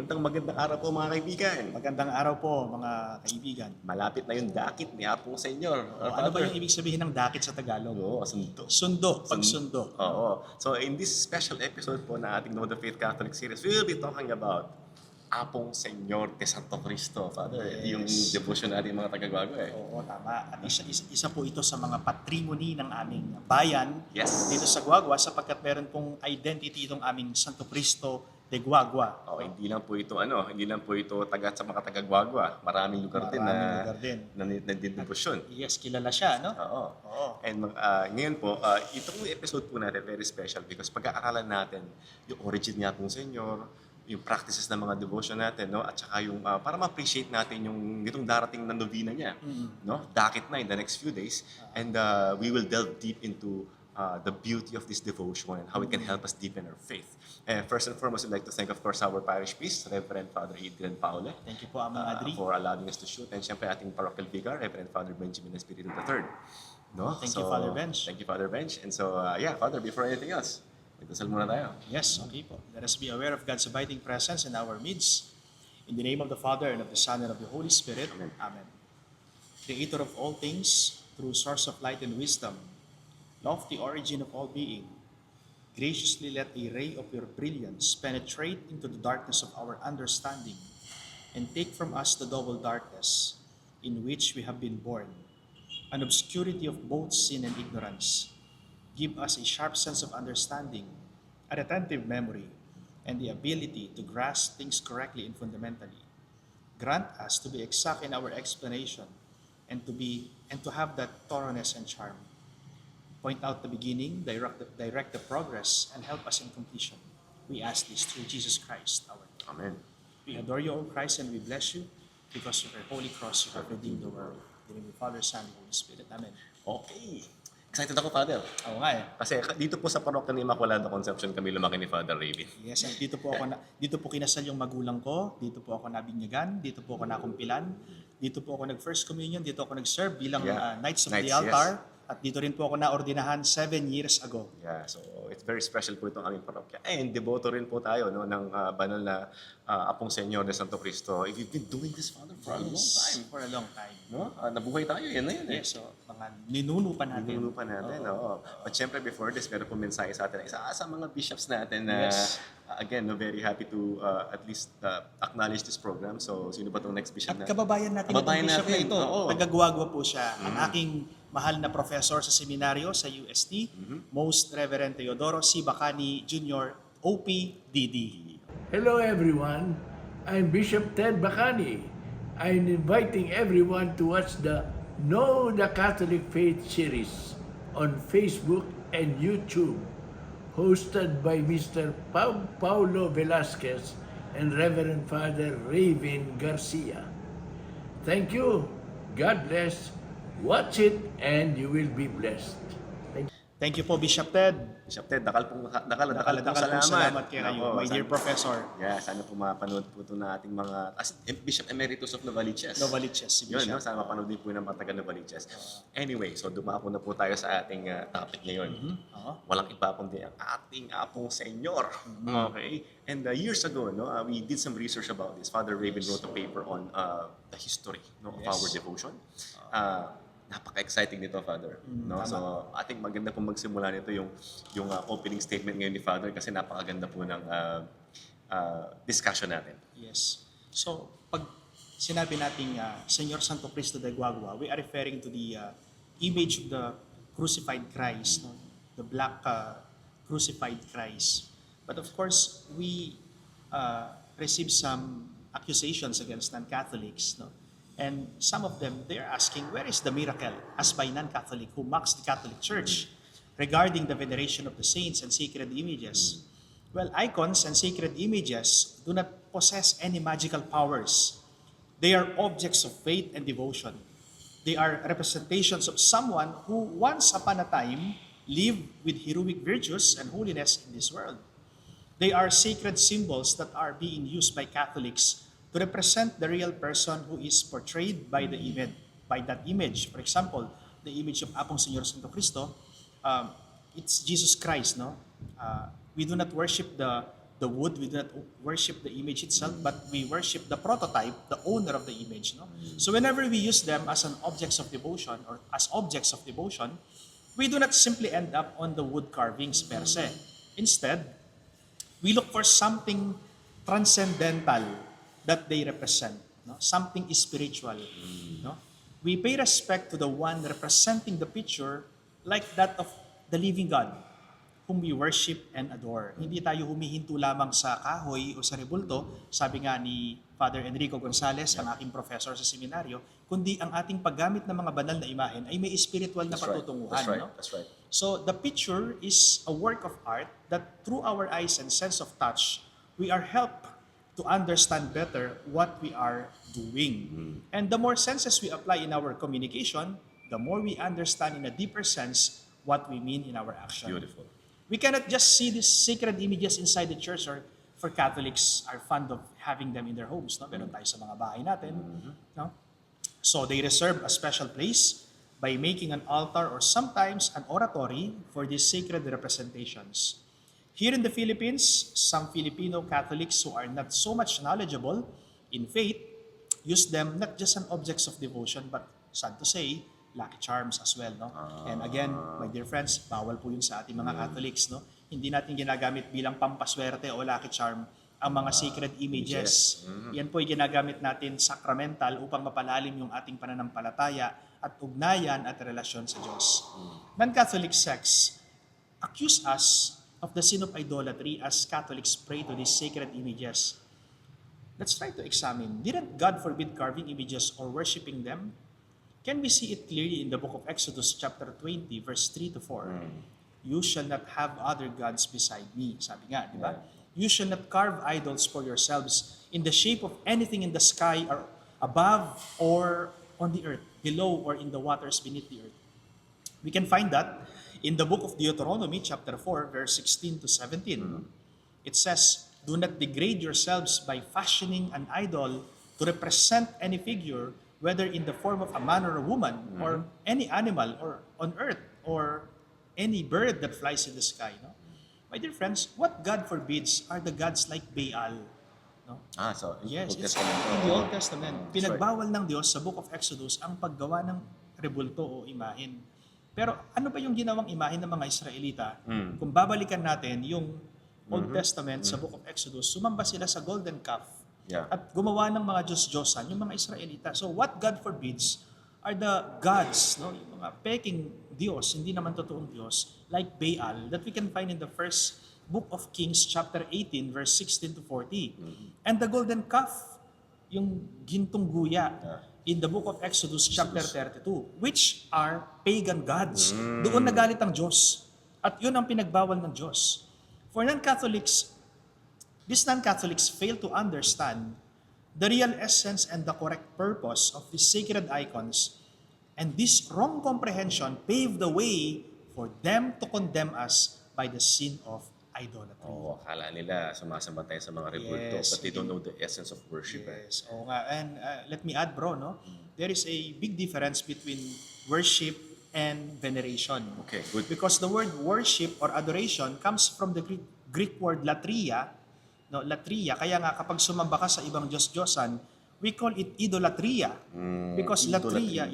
Magandang araw po mga kaibigan. Magandang araw po mga kaibigan. Malapit na yung dakit ni Apong Senyor. Ano ba yung ibig sabihin ng dakit sa Tagalog? Oo, sundo. Sundo, pagsundo. Oo. So in this special episode po na ating Know the Faith Catholic series, we will be talking about Apong Senyor de Santo Cristo. Father, Yes. yung devotion natin mga taga-Gwago eh. Oo, tama. At isa po ito sa mga patrimony ng aming bayan Yes. dito sa Guagua sapagkat meron pong identity itong aming Santo Cristo de Guagua. Oh, hindi lang po ito taga sa mga taga-Gwago. Maraming lugar din Maraming lugar din. na debosyon. Yes, kilala siya, no? Oo. Oo. And ngayon po, itong episode po natin very special because pag-aaralan natin yung origin niya pong Senyor, yung practices ng mga devotion natin, no? At saka yung para ma-appreciate natin yung itong darating na novena niya, no? Dakit na in the next few days, and we will delve deep into the beauty of this devotion and how it can help us deepen our faith. And first and foremost, I'd like to thank, of course, our parish priest, Reverend Father Adrian Paule, Thank you po, Amang Adri. for allowing us to shoot, and syempre ating parochial vicar, Reverend Father Benjamin Espiritu III. No? Thank you, Father Bench. Thank you, Father Bench. And so, Father, before anything else, magdasal muna tayo. Yes, okay po. Let us be aware of God's abiding presence in our midst. In the name of the Father, and of the Son, and of the Holy Spirit. Amen. Amen. Creator of all things, true source of light and wisdom, lofty origin of all being, graciously let a ray of your brilliance penetrate into the darkness of our understanding and take from us the double darkness in which we have been born, an obscurity of both sin and ignorance. Give us a sharp sense of understanding, a retentive memory, and the ability to grasp things correctly and fundamentally. Grant us to be exact in our explanation and to have that thoroughness and charm. Point out the beginning, direct the progress, and help us in completion. We ask this through Jesus Christ, our Lord. Amen. We adore you, O Christ, and we bless you because of your holy cross you have redeemed the world. In the name of the Father, Son, and Holy Spirit. Amen. Okay. Excited ako, Father. Oo nga eh. Kasi dito po sa parokya ni Immaculada Conception kami lumaki ni Father Raven. Yes, and dito po kinasal yung magulang ko, dito po ako nabinyagan, dito po ako nakumpilan, dito po ako nag-first communion, dito ako nag-serve bilang Knights of the Knights, Altar, at dito rin po ako naordinahan 7 years ago. Yeah, so it's very special po itong aming parokya. And devoto rin po tayo no, ng banal na Apong Senyor de Santo Cristo. If you've been doing this, Father, for a long time. For a long time. No? Nabuhay tayo, yan na yun eh. Yes, so mga ninuno pa natin. Ninuno pa natin, oo. But syempre before this, meron po mensahe sa atin. Isa sa mga bishops natin na, Yes. Again, no, very happy to at least acknowledge this program. So, sino ba itong next bishop At natin? kababayan natin Kababayan itong bishop na natin, ito. oo. Taga-Guagua po siya. Ang aking mahal na professor sa seminaryo sa UST, Most Reverend Teodoro C. Bacani Jr., OPDD. Hello everyone, I'm Bishop Ted Bacani. I'm inviting everyone to watch the Know the Catholic Faith series on Facebook and YouTube, hosted by Mr. Paulo Velasquez and Reverend Father Raven Garcia. Thank you, God bless, watch it and you will be blessed. Thank you po, Bishop Ted. Bishop Ted, dakal pong Salamat kayo, Nako, my dear professor. Yeah, sana po mapanood po ito na ating mga Bishop Emeritus of Novaliches. Novaliches, si Yun, Bishop. no? Sana mapanood din po ng mga taga Novaliches. Anyway, so dumako na po tayo sa ating topic ngayon. Oo. Walang iba kundi ang ating Apong Senyor. Okay? And years ago, no, we did some research about this. Father Raven wrote a paper on the history no, of Yes. our devotion. Napaka-exciting nito, Father. No? tama. So, ating maganda pong magsimula nito yung opening statement ngayon ni Father kasi napakaganda po ng discussion natin. Yes. So, pag sinabi nating Señor Santo Cristo de Guagua, we are referring to the image of the crucified Christ, no? The black crucified Christ. But of course, we receive some accusations against non-Catholics, no? And some of them, they're asking, where is the miracle, as by non-Catholic, who mocks the Catholic Church regarding the veneration of the saints and sacred images? Well, icons and sacred images do not possess any magical powers. They are objects of faith and devotion. They are representations of someone who once upon a time lived with heroic virtues and holiness in this world. They are sacred symbols that are being used by Catholics to represent the real person who is portrayed by the image. For example, the image of Apong Senyor Santo Cristo, it's Jesus Christ, no? We do not worship the the wood, we do not worship the image itself, but we worship the prototype, the owner of the image. No? So whenever we use them as an objects of devotion or as objects of devotion, we do not simply end up on the wood carvings per se. Instead, we look for something transcendental that they represent, no? Something spiritual. No? We pay respect to the one representing the picture like that of the living God whom we worship and adore. Hindi tayo humihinto lamang sa kahoy o sa rebulto, sabi nga ni Father Enrico Gonzalez, ang aking professor sa seminaryo, kundi ang ating paggamit ng mga banal na imahen ay may spiritual na patutunguhan. That's right. No? That's right. So the picture is a work of art that through our eyes and sense of touch, we are helped to understand better what we are doing. And the more senses we apply in our communication, the more we understand in a deeper sense what we mean in our action. Beautiful. We cannot just see these sacred images inside the church, or for Catholics are fond of having them in their homes. No? Meron tayo sa mga bahay natin. No? So they reserve a special place by making an altar or sometimes an oratory for these sacred representations. Here in the Philippines, some Filipino Catholics who are not so much knowledgeable in faith use them not just as objects of devotion, but sad to say, lucky charms as well, no? And again, my dear friends, bawal po yun sa ating mga Catholics, no? Hindi natin ginagamit bilang pampaswerte o lucky charm ang mga sacred images. Yan po ay ginagamit natin sacramental upang mapalalim yung ating pananampalataya at ugnayan at relasyon sa Diyos. Non-Catholic sects accuse us of the sin of idolatry as Catholics pray to these sacred images. Let's try to examine. Didn't God forbid carving images or worshiping them? Can we see it clearly in the book of Exodus chapter 20 verse 3 to 4? You shall not have other gods beside me. Sabi nga, di ba? You shall not carve idols for yourselves in the shape of anything in the sky or above or on the earth, below or in the waters beneath the earth. We can find that in the book of Deuteronomy chapter 4 verse 16 to 17. It says, do not degrade yourselves by fashioning an idol to represent any figure, whether in the form of a man or a woman, or any animal or on earth, or any bird that flies in the sky. No? My dear friends, what God forbids are the gods like Baal. No? So, Yes, Old it's Testament. in the Old Testament. That's Pinagbawal ng Diyos sa book of Exodus ang paggawa ng rebulto o imahin. Pero ano ba yung ginawang imahin ng mga Israelita? Kung babalikan natin yung Old Testament sa book of Exodus, sumamba sila sa golden calf. Yeah. At gumawa ng mga Diyos-Diyosan, yung mga Israelita. So what God forbids are the gods, no? Yung mga peking Diyos, hindi naman totoong Diyos, like Baal, that we can find in the first book of Kings, chapter 18, verse 16 to 40. And the golden calf, yung gintong guya, in the book of Exodus, chapter 32, which are pagan gods. Doon nagalit ang Diyos. At yun ang pinagbawal ng Diyos. For non-Catholics, these non-Catholics fail to understand the real essence and the correct purpose of these sacred icons, and this wrong comprehension paved the way for them to condemn us by the sin of idolatry. Akala nila sumasamba tayo sa mga rebulto, Yes. but they don't know the essence of worship. Yes, oo nga. And let me add, bro, no? There is a big difference between worship and veneration. Okay, good. Because the word worship or adoration comes from the Greek word latria. No, latria. Kaya nga kapag sumamba ka sa ibang Diyos-Diyosan, we call it idolatria. Because latria,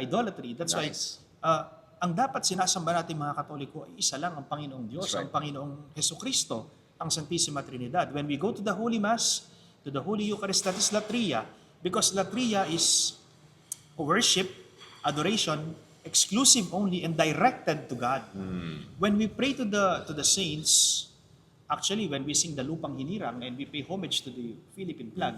idolatry. That's Nice. why ang dapat sinasamba natin mga Katoliko ay isa lang, ang Panginoong Diyos, That's right. ang Panginoong Hesukristo, ang Santissima Trinidad. When we go to the Holy Mass, to the Holy Eucharist, that is latria. Because latria is worship, adoration, exclusive only and directed to God. When we pray to the saints, actually when we sing the Lupang Hinirang and we pay homage to the Philippine flag,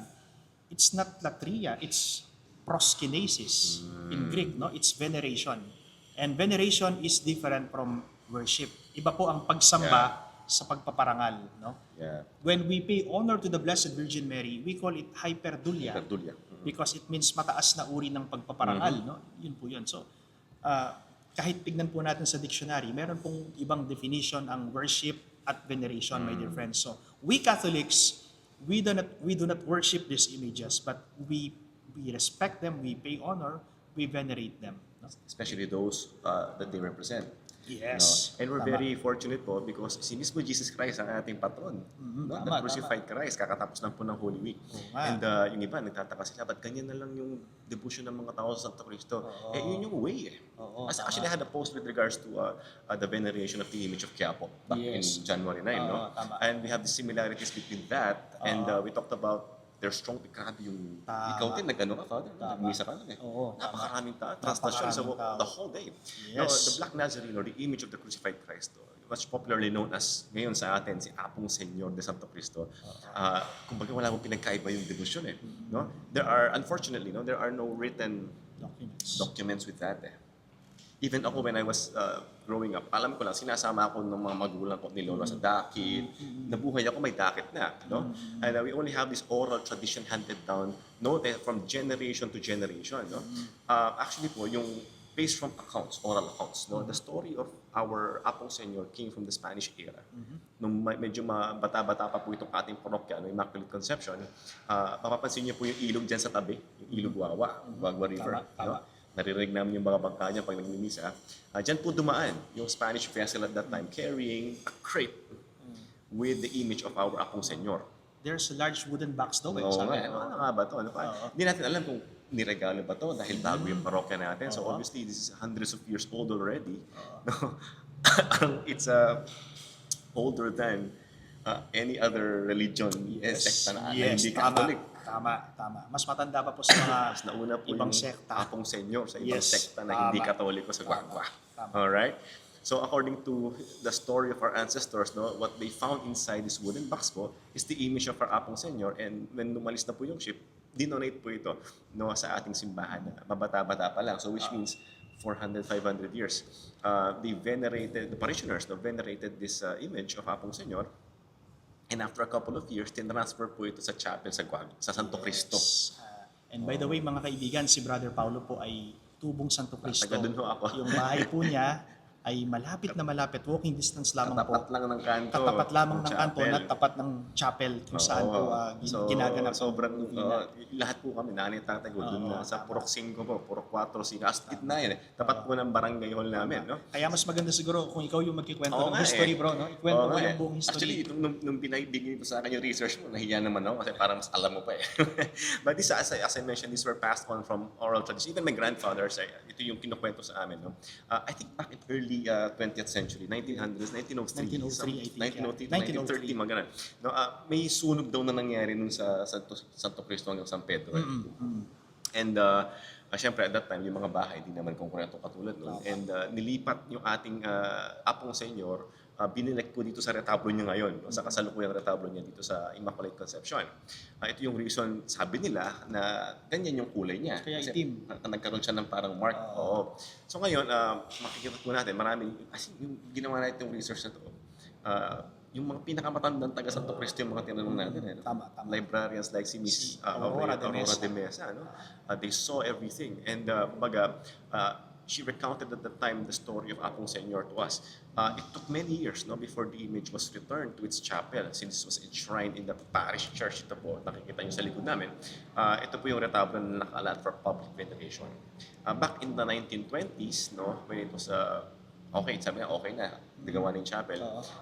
it's not latria, it's proskinesis in Greek, no? It's veneration. And veneration is different from worship. Iba po ang pagsamba sa pagpaparangal, no? Yeah. When we pay honor to the Blessed Virgin Mary, we call it hyperdulia. Hyperdulia. Because it means mataas na uri ng pagpaparangal, no? Yun po yun. So, kahit tignan po natin sa dictionary, meron pong ibang definition ang worship at veneration, my dear friends. So, we Catholics, we do not worship these images, but we respect them, we pay honor, we venerate them. No? Especially those that they represent. Yes. And we're Tama. very fortunate po because si mismo Jesus Christ ang ating patron. No? Tama, The crucified Christ, kakatapos lang po ng Holy Week. Oo nga. And yung iba, nagtataka sila, ba't ganyan na lang yung devotion ng mga tao sa Santo Cristo? Oo. Yun yung way Oo, As tama. actually, I had a post with regards to the veneration of the image of Quiapo back in Yes. January 9, no? Oo, tama. And we have the similarities between that and we talked about their strong, grabe yung, Tama. ikaw din, nag-ano ka, Father? Tama. Nag-misa ka nun eh. Oo, tama. Napakaraming tao. Translasyon sa Napakaraming tao. the whole day. Yes. The Black Nazarene or the image of the crucified Christ, much popularly known as ngayon sa atin, si Apong Senyor de Santo Cristo. Kumbaga wala mong pinagkaiba yung devotion eh. No? There are, unfortunately, no, there are no written documents with that eh. Even ako when I was growing up, alam ko lang, sinasama ako ng mga magulang ko ni Lolo sa dakit. Nabuhay ako, may dakit na. No? And we only have this oral tradition handed down from generation to generation. No? Actually po, yung based from accounts, oral accounts. No? The story of our Apong Senyor came from the Spanish era. Nung medyo bata-bata pa po itong ating parokya, Immaculate Conception, mapapansin niyo po yung ilog dyan sa tabi, yung ilog Guagua River. Tama. No? Naririnig namin yung mga bangka niya pag nagmimisa. Diyan po dumaan yung Spanish vessel at that time carrying a crate with the image of our Apong Senyor. There's a large wooden box daw. Oo nga, ano nga ba ito? Hindi natin alam kung niregalo ba ito dahil bago yung parokya natin. So obviously, this is hundreds of years old already. No? It's older than any other religion, sekta na hindi Catholic. Tama. Mas matanda pa po sa mga Mas nauna po ibang yung sekta. Apong Senyor sa ibang Yes, sekta na hindi tama. Katoliko sa Guagua. Tama. Alright? So according to the story of our ancestors, no, what they found inside this wooden box po is the image of our Apong Senyor, and when lumalis na po yung ship, dinonate po ito sa ating simbahan na mabata-bata pa lang. So which means 400, 500 years. The parishioners venerated this image of Apong Senyor. And after a couple of years, tinransfer po ito sa chapel sa Santo Cristo. And by the way, mga kaibigan, si Brother Paulo po ay tubong Santo Cristo. Taga dun ho ako. Yung bahay po niya ay malapit, walking distance lamang po. Katapat lang ng kanto. Katapat lamang ng kanto chapel. na tapat ng chapel kung saan po ginaganap. Sobrang, lahat po kami, nanay tatay ko, dun na sa Purok 5 po, Purok 4, 5, as gitna yan eh. Tapat po ng barangay hall namin, no? Kaya mas maganda siguro kung ikaw yung magkikwento Oo ng nga history, eh. bro, no? Ikwento Oo mo nga yung buong Actually, history. nung binibigay ko sa akin yung research mo, nahiya naman ako kasi parang mas alam mo pa eh. But this, as I mentioned, these were passed on from oral tradition. Even my grandfathers, ito yung kinukwento sa amin, no? I think back in early 20th century, 1900s, 1903, 1903, I think, 1930, mga ganun. No, may sunog daw na nangyari nun sa Santo Cristo hanggang San Pedro. And syempre at that time, yung mga bahay, di naman konkreto katulad nun. And nilipat yung ating Apong Senyor, binilek po dito sa retablo niya ngayon, sa kasalukuyang retablo niya dito sa Immaculate Conception. Ito yung reason, sabi nila, na ganyan yung kulay niya. Kaya Kasi itim. nagkaroon siya ng parang mark. Oo. So ngayon, makikita po natin, maraming, kasi yung ginawa natin yung research na to, yung mga pinakamatandang taga Santo Cristo yung mga tinanong natin. Tama. Librarians like si Miss Aurora Aurora de de Mesa. They saw everything. And she recounted at the time the story of Apong Senyor to us. It took many years before the image was returned to its chapel since it was enshrined in the parish church. Ito po, nakikita nyo sa likod namin. Ito po yung retablo na nakaalat for public veneration. Back in the 1920s, when it was okay, sabi nga, okay na, nagawa ng chapel.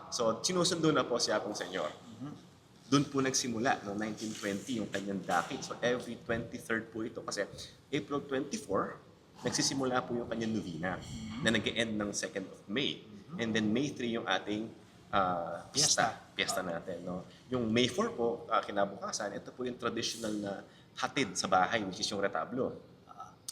So, sinusundo na po si Apong Senyor. Doon po nagsimula, 1920, yung kanyang dakit. So, every 23rd po ito. Kasi April 24, nagsisimula po yung kanyang novena na nag-end ng 2nd of May. And then May 3 yung ating piyesta natin. Yung May 4 po, kinabukasan, ito po yung traditional na hatid sa bahay, which is yung retablo.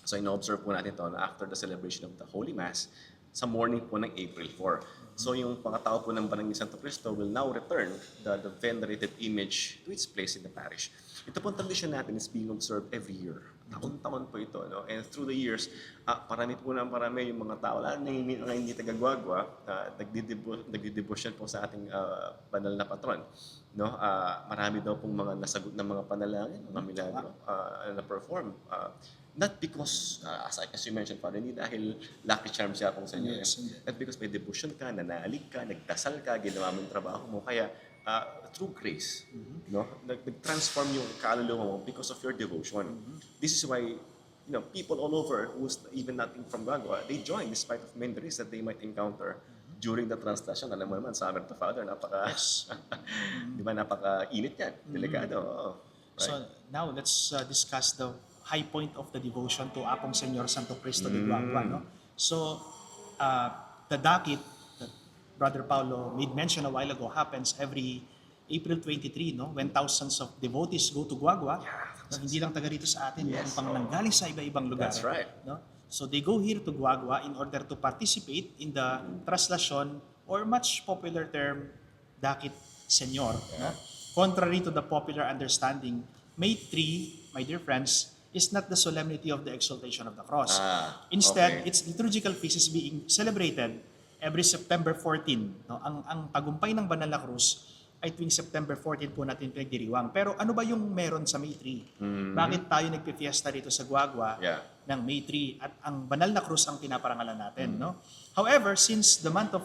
So, ino-observe po natin ito na after the celebration of the Holy Mass, sa morning po ng April 4. So yung mga tao po ng Barangay Santo Cristo will now return the venerated image to its place in the parish. Ito po ang tradition natin is being observed every year. Taon-taon po ito. And through the years, parami yung mga tao, lalo na hindi taga-Guagua, nagdidebosyon po sa ating banal na patron. Marami daw pong mga nasagot na mga panalangin, mga milagro na perform. Not because, as you mentioned, Father, hindi dahil lucky charm siya kung sa inyo. Not because may devotion ka, nanalig ka, nagdasal ka, ginawa mo yung trabaho mo. Kaya, through grace, nag-transform yung kaluluwa mo because of your devotion. This is why people all over who's even not from Guagua, they join despite of many risks that they might encounter during the translation. Alam mo naman, Summer to Father, Yes. di ba, napaka-init yan, delikado. Oo. Right. So now let's discuss the high point of the devotion to Apong Senyor Santo Cristo de Guagua. No? So the dakit that Brother Paulo made mention a while ago happens every April 23, no? When thousands of devotees go to Guagua. No? Hindi lang taga rito sa atin, Yes, meron pang nanggaling sa iba-ibang lugar. That's right. No? So they go here to Guagua in order to participate in the traslasyon, or much popular term, Dakit Senyor. No? Contrary to the popular understanding, May 3, my dear friends, is not the solemnity of the exaltation of the cross. Instead, okay. its liturgical feast is being celebrated every September 14. No? Ang tagumpay ng Banal na Cruz ay tuwing September 14 po natin pinagdiriwang. Pero ano ba yung meron sa May 3? Bakit tayo nagpifiesta dito sa Guagua Yeah. ng May 3 at ang Banal na Cruz ang pinaparangalan natin? No? However, since the month of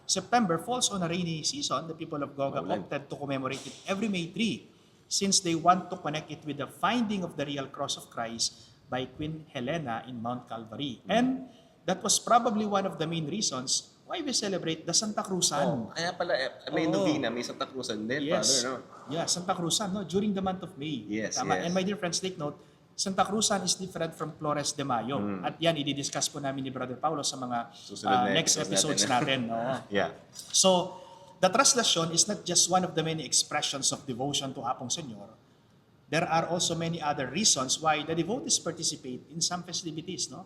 September falls on a rainy season, the people of Guagua Maulan. opted to commemorate it every May 3 since they want to connect it with the finding of the real cross of Christ by Queen Helena in Mount Calvary. And that was probably one of the main reasons why we celebrate the Santa Cruzan. Kaya pala, may Oo. novena, may Santa Cruzan din, Yes. Father, no? Yeah, Santa Cruzan, no? During the month of May. Yes, Tama. yes. And my dear friends, take note, Santa Cruzan is different from Flores de Mayo. At yan, i-discuss po namin ni Brother Paulo sa mga Susunod na next episodes episodes natin. natin. no? Yeah. So, the traslasyon is not just one of the many expressions of devotion to Apong Senyor. There are also many other reasons why the devotees participate in some festivities. No?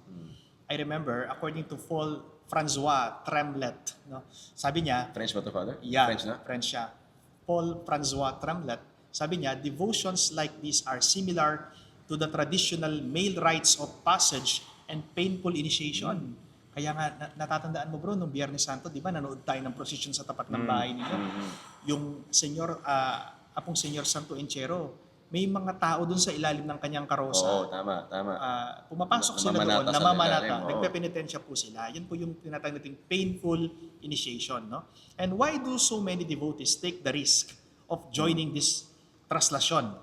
I remember, according to Paul Francois Tremlet, no? Sabi niya, French ba to, Father? yeah, French na? French siya. Paul Francois Tremlet, sabi niya, devotions like these are similar to the traditional male rites of passage and painful initiation. Kaya nga, natatandaan mo bro, nung Biyernes Santo, di ba, nanood tayo ng procession sa tapat ng bahay ninyo. Yung Apong Senyor Santo Enchero, may mga tao dun sa ilalim ng kanyang karosa. Oo, tama. Pumapasok sila doon, Namamanata sa namamanata, ilalim, oo. nagpepenitensya po sila. Yan po yung tinatawag nating painful initiation. No? And why do so many devotees take the risk of joining this traslasyon?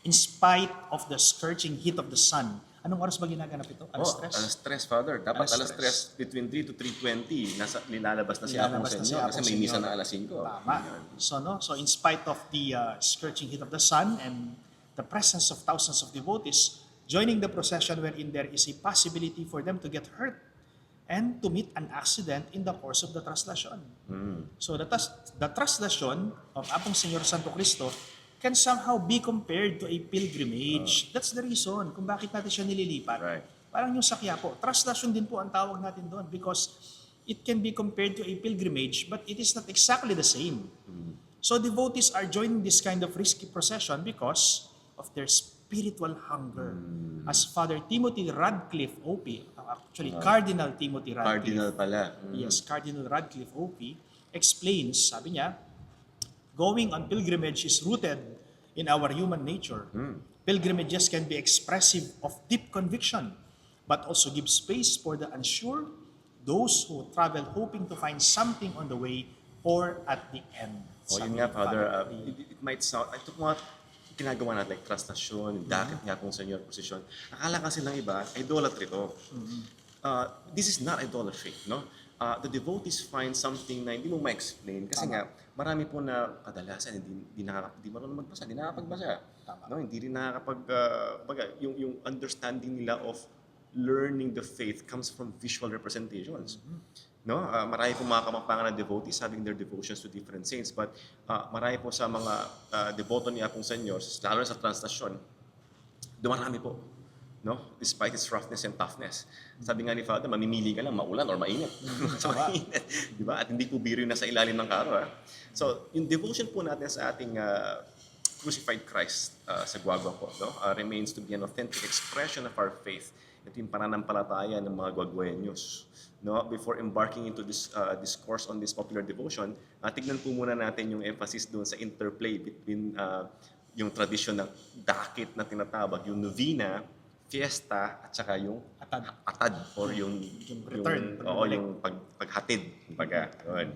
In spite of the scorching heat of the sun. Anong oras ba ginaganap ito? Alas Oh, 3? alas 3, Father. Dapat Alas alas 3, between 3 to 3:20, nilalabas na si Apong Nilalabas na si Senyor kasi Apong may misa Senyor. na alas 5. Tama. So in spite of the scorching heat of the sun and the presence of thousands of devotees joining the procession wherein there is a possibility for them to get hurt and to meet an accident in the course of the traslasyon. So the traslasyon of Apong Senyor Santo Cristo can somehow be compared to a pilgrimage. That's the reason kung bakit natin siya nililipat. Right. Parang yung sa Quiapo, traslasyon din po ang tawag natin doon because it can be compared to a pilgrimage but it is not exactly the same. So devotees are joining this kind of risky procession because of their spiritual hunger. As Father Timothy Radcliffe OP, actually Cardinal Timothy Radcliffe, Cardinal pala. yes, Cardinal Radcliffe OP, explains, sabi niya, going on pilgrimage is rooted in our human nature. Pilgrimages can be expressive of deep conviction, but also give space for the unsure, those who travel hoping to find something on the way or at the end. O yun Sabi nga, ni Father, Lee. it might sound, ito mga ginagawa natin, like trastasyon, dakit nga kung Senyor posisyon. Akala kasi ng iba, idolatry to. This is not idolatry, no? The devotees find something na hindi mo ma-explain kasi nga marami po na kadalasan hindi marunong magbasa, hindi nakakapagbasa. Tama. No, hindi rin nakakapag yung understanding nila of learning the faith comes from visual representations. No, marami po mga kamangpangan na devotees having their devotions to different saints, but marami po sa mga deboto ni Apong Senyor, lalo na sa translasyon, dumarami po. No? Despite its roughness and toughness. Sabi nga ni Father, mamimili ka lang, maulan or mainit. So, mainit. Di ba? At hindi po biro yung nasa ilalim ng karo. So, yung devotion po natin sa ating crucified Christ sa Guagua po, no? Remains to be an authentic expression of our faith. Ito yung pananampalataya ng mga Guagueños. No? Before embarking into this discourse on this popular devotion, tignan po muna natin yung emphasis doon sa interplay between yung tradisyon ng dakit na tinatawag, yung novena, fiesta, at saka yung atad or yung return, yung paghatid. Kumbaga, yun.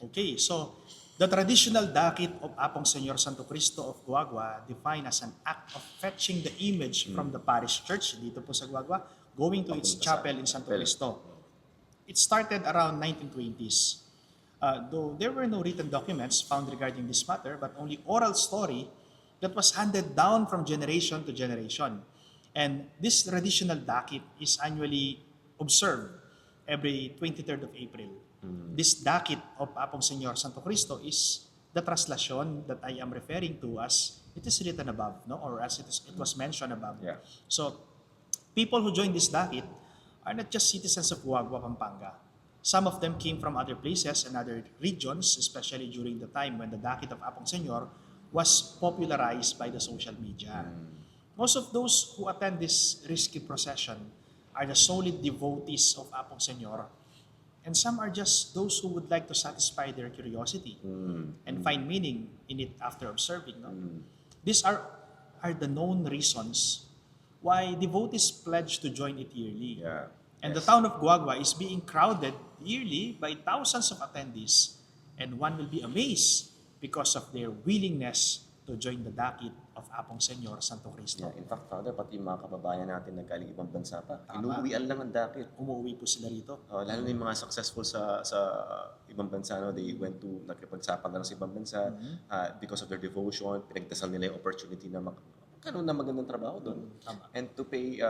Okay, so The traditional dakit of Apong Senyor Santo Cristo of Guagua defined as an act of fetching the image from the parish church dito po sa Guagua, going to its Papunta sa chapel in Santo chapel. Cristo. It started around 1920s. Though there were no written documents found regarding this matter, but only oral story that was handed down from generation to generation. And this traditional dakit is annually observed every 23rd of April. This dakit of Apong Senyor Santo Cristo is the translasyon that I am referring to as it is written above, no, or as it was mentioned above. Yeah. So, people who join this dakit are not just citizens of Guagua, Pampanga. Some of them came from other places and other regions, especially during the time when the dakit of Apong Senyor was popularized by the social media. Most of those who attend this risky procession are the solid devotees of Apong Senyor, and some are just those who would like to satisfy their curiosity and find meaning in it after observing. No? These are the known reasons why devotees pledge to join it yearly. Yeah. And Yes. the town of Guagua is being crowded yearly by thousands of attendees, and one will be amazed because of their willingness to join the dakit of Apong Senyor Santo Cristo. Yeah, in fact, Father, pati yung mga kababayan natin na galing ibang bansa pa, Tama. inuwian lang ang dakit. Umuwi po sila rito. Lalo na yung mga successful sa ibang bansa, no? They went to nakipagsapang lang sa ibang bansa because of their devotion, pinagdasal nila yung opportunity na magkaroon na magandang trabaho doon. Tama. And to pay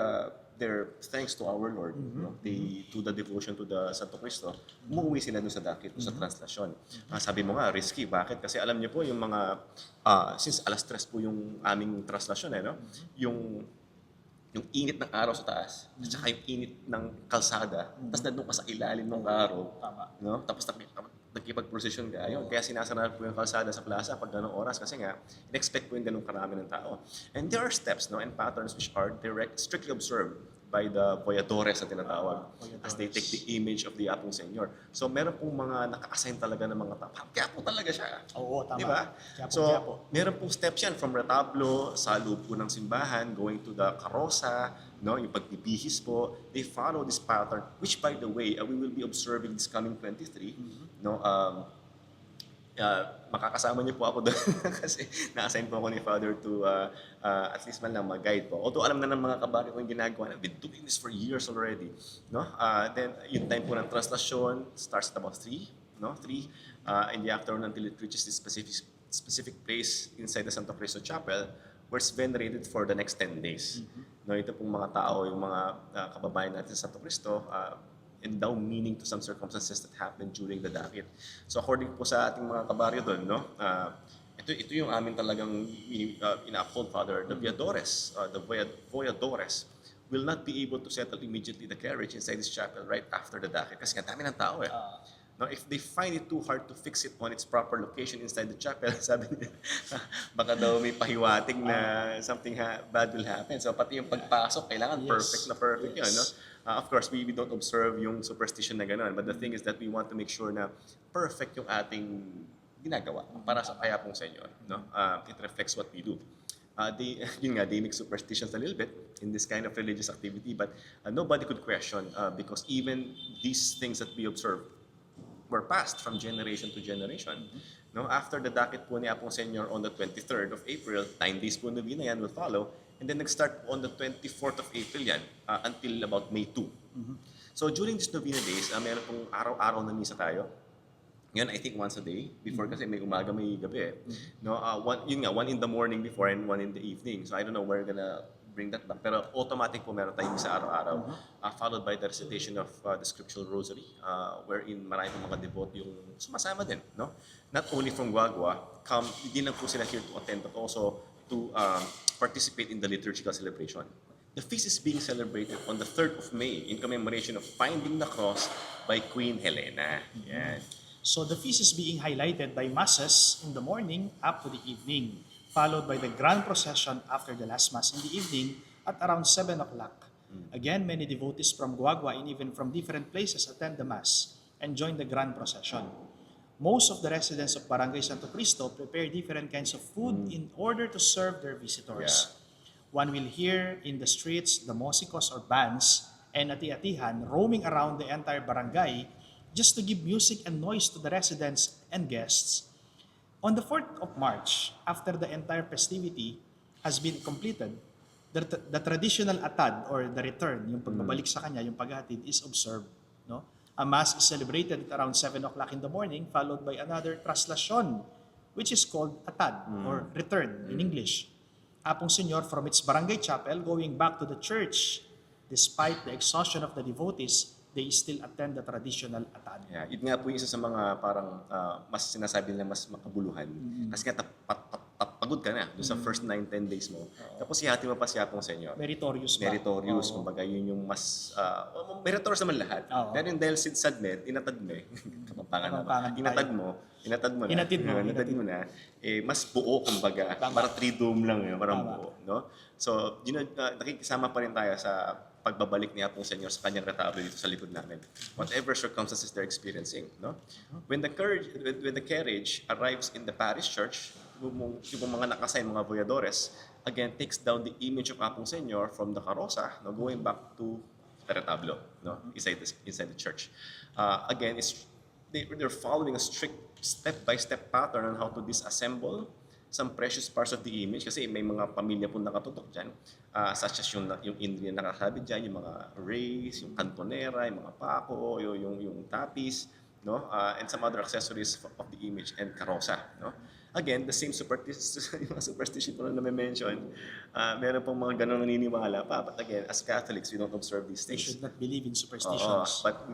their thanks to our Lord, no? To the devotion to the Santo Cristo, umuwi sila doon sa dakit, doon sa translasyon. Sabi mo nga, risky. Bakit? Kasi alam niyo po, yung mga, since alas 3 po yung aming translasyon, no? Yung init ng araw sa taas, at saka yung init ng kalsada, tapos nandun ka sa ilalim ng araw, Tama. no? Tapos nagkipag-procession ka. Ayun, kaya sinasara po yung kalsada sa plaza pag ganong oras kasi nga, in-expect po yung ganong karami ng tao. And there are steps, no, and patterns which are strictly observed by the voyadores na tinatawag as they take the image of the Apong Senyor. So meron pong mga naka-assign talaga ng mga tao. Kaya po talaga siya. Oo, tama. Di ba? Kaya po, So, kaya po. meron pong steps yan from retablo, sa loob po ng simbahan, going to the karosa, no, yung pagbibihis po. They follow this pattern, which by the way, we will be observing this coming 23. No, makakasama niyo po ako doon kasi na-assign po ako ni Father to at least man lang mag-guide po. Although alam na ng mga kabari ko yung ginagawa, I've been doing this for years already. No? Then yung time po ng translasyon starts at about 3, no? 3 in the afternoon until it reaches this specific place inside the Santo Cristo Chapel where it's venerated for the next 10 days. No, ito pong mga tao, yung mga kababayan natin sa Santo Cristo, endow meaning to some circumstances that happened during the dakit. So according po sa ating mga kabaryo doon, no, ito yung amin talagang ina-uphold, Father, the voyadores, voyadores will not be able to settle immediately the carriage inside this chapel right after the dakit. Kasi ang dami ng tao eh. No, if they find it too hard to fix it on its proper location inside the chapel, sabi nila, baka daw may pahiwatig na something bad will happen. So pati yung pagpasok, kailangan perfect na perfect yun. No? Of course, we don't observe yung superstition na gano'n. But the thing is that we want to make sure na perfect yung ating ginagawa para sa kaya pong Senyor. No? It reflects what we do. They make superstitions a little bit in this kind of religious activity, but nobody could question because even these things that we observe were passed from generation to generation. No, after the dakit po ni Apong Senyor on the 23rd of April, 9 days po novena yan will follow, and then nag-start on the 24th of April yan until about May 2. So during these novena days, meron pong araw-araw na misa tayo. Yan, I think once a day before kasi may umaga, may gabi. No, one in the morning before and one in the evening. So I don't know where we're gonna bring that back. Pero automatic po meron tayong misa araw-araw. Followed by the recitation of the scriptural rosary, wherein marami pong mga devote yung sumasama din. No? Not only from Guagua, hindi lang po sila here to attend, but also to participate in the liturgical celebration. The feast is being celebrated on the 3rd of May in commemoration of finding the cross by Queen Helena. Yan. So the feast is being highlighted by masses in the morning up to the evening, followed by the grand procession after the last mass in the evening at around 7 o'clock. Again, many devotees from Guagua and even from different places attend the mass and join the grand procession. Most of the residents of Barangay Santo Cristo prepare different kinds of food in order to serve their visitors. One will hear in the streets the mosikos or bands and ati-atihan roaming around the entire barangay just to give music and noise to the residents and guests. On the 4th of March, after the entire festivity has been completed, the traditional atad or the return, yung pagbabalik sa kanya, yung paghatid is observed. No? A mass is celebrated at around 7 o'clock in the morning, followed by another traslasyon, which is called atad or return in English. Apong Senyor from its barangay chapel going back to the church. Despite the exhaustion of the devotees, they still attend the traditional atad. Yeah, yun nga po yung isa sa mga parang mas sinasabi nila mas makabuluhan. Kasi nga pagod ka na doon sa first 9-10 days mo. Tapos ihati mo pa siya pong senyor. Meritorious ba? Meritorious, Oo. kumbaga yun yung mas meritorious naman lahat. Oo. Pero yung dahil sadmet, inatad mo eh. Kapampangan Kapampangan naman. Inatad mo na. Inatid mo. na. Mas buo, kumbaga. Tama. Para 3 dome lang yun, parang Tama. buo. No? So, yun, nakikisama pa rin tayo sa pagbabalik niya pong senyor sa kanyang retablo dito sa likod namin. Whatever circumstances they're experiencing, no? When the carriage arrives in the parish church, yung mga nakasign, mga voyadores, again takes down the image of Apong Senyor from the karosa, no, going back to the retablo, no, inside the church. Again, they're following a strict step-by-step pattern on how to disassemble some precious parts of the image kasi may mga pamilya po nakatutok dyan, such as yung Indri na nakasabi dyan, yung mga rays, yung kantonera, yung mga pako, yung tapis, no? And some other accessories of the image and karosa. No? Again, the same superstition po na mention, meron pong mga ganun naniniwala pa. But again, as Catholics, we don't observe these We things. should not believe in superstitions. But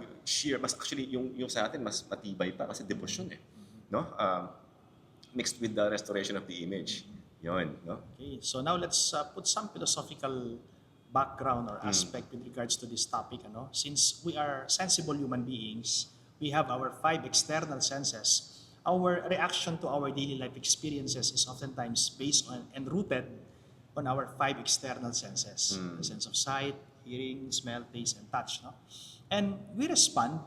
mas actually, yung sa atin, mas matibay pa kasi devotion eh. No? Mixed with the restoration of the image. Yun, no? Okay, so now let's put some philosophical background or aspect with regards to this topic. Ano? Since we are sensible human beings, we have our 5 external senses. Our reaction to our daily life experiences is oftentimes based on and rooted on our 5 external senses. The sense of sight, hearing, smell, taste, and touch. No? And we respond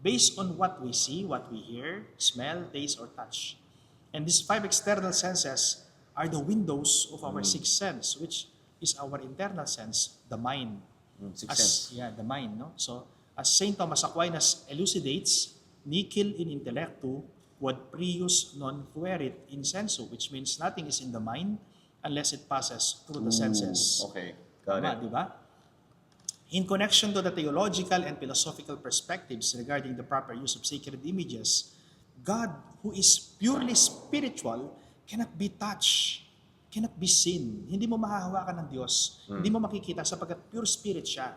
based on what we see, what we hear, smell, taste, or touch. And these 5 external senses are the windows of our 6th sense, which is our internal sense, the mind. Sixth sense. Yeah, the mind. No? So, as Saint Thomas Aquinas elucidates, nihil in intellectu, quod prius non fuerit in sensu, which means nothing is in the mind unless it passes through the senses. Okay, got Tama, it. di ba? In connection to the theological and philosophical perspectives regarding the proper use of sacred images, God, who is purely spiritual, cannot be touched, cannot be seen. Hindi mo mahahawakan ng Diyos. Hindi mo makikita sapagkat pure spirit siya.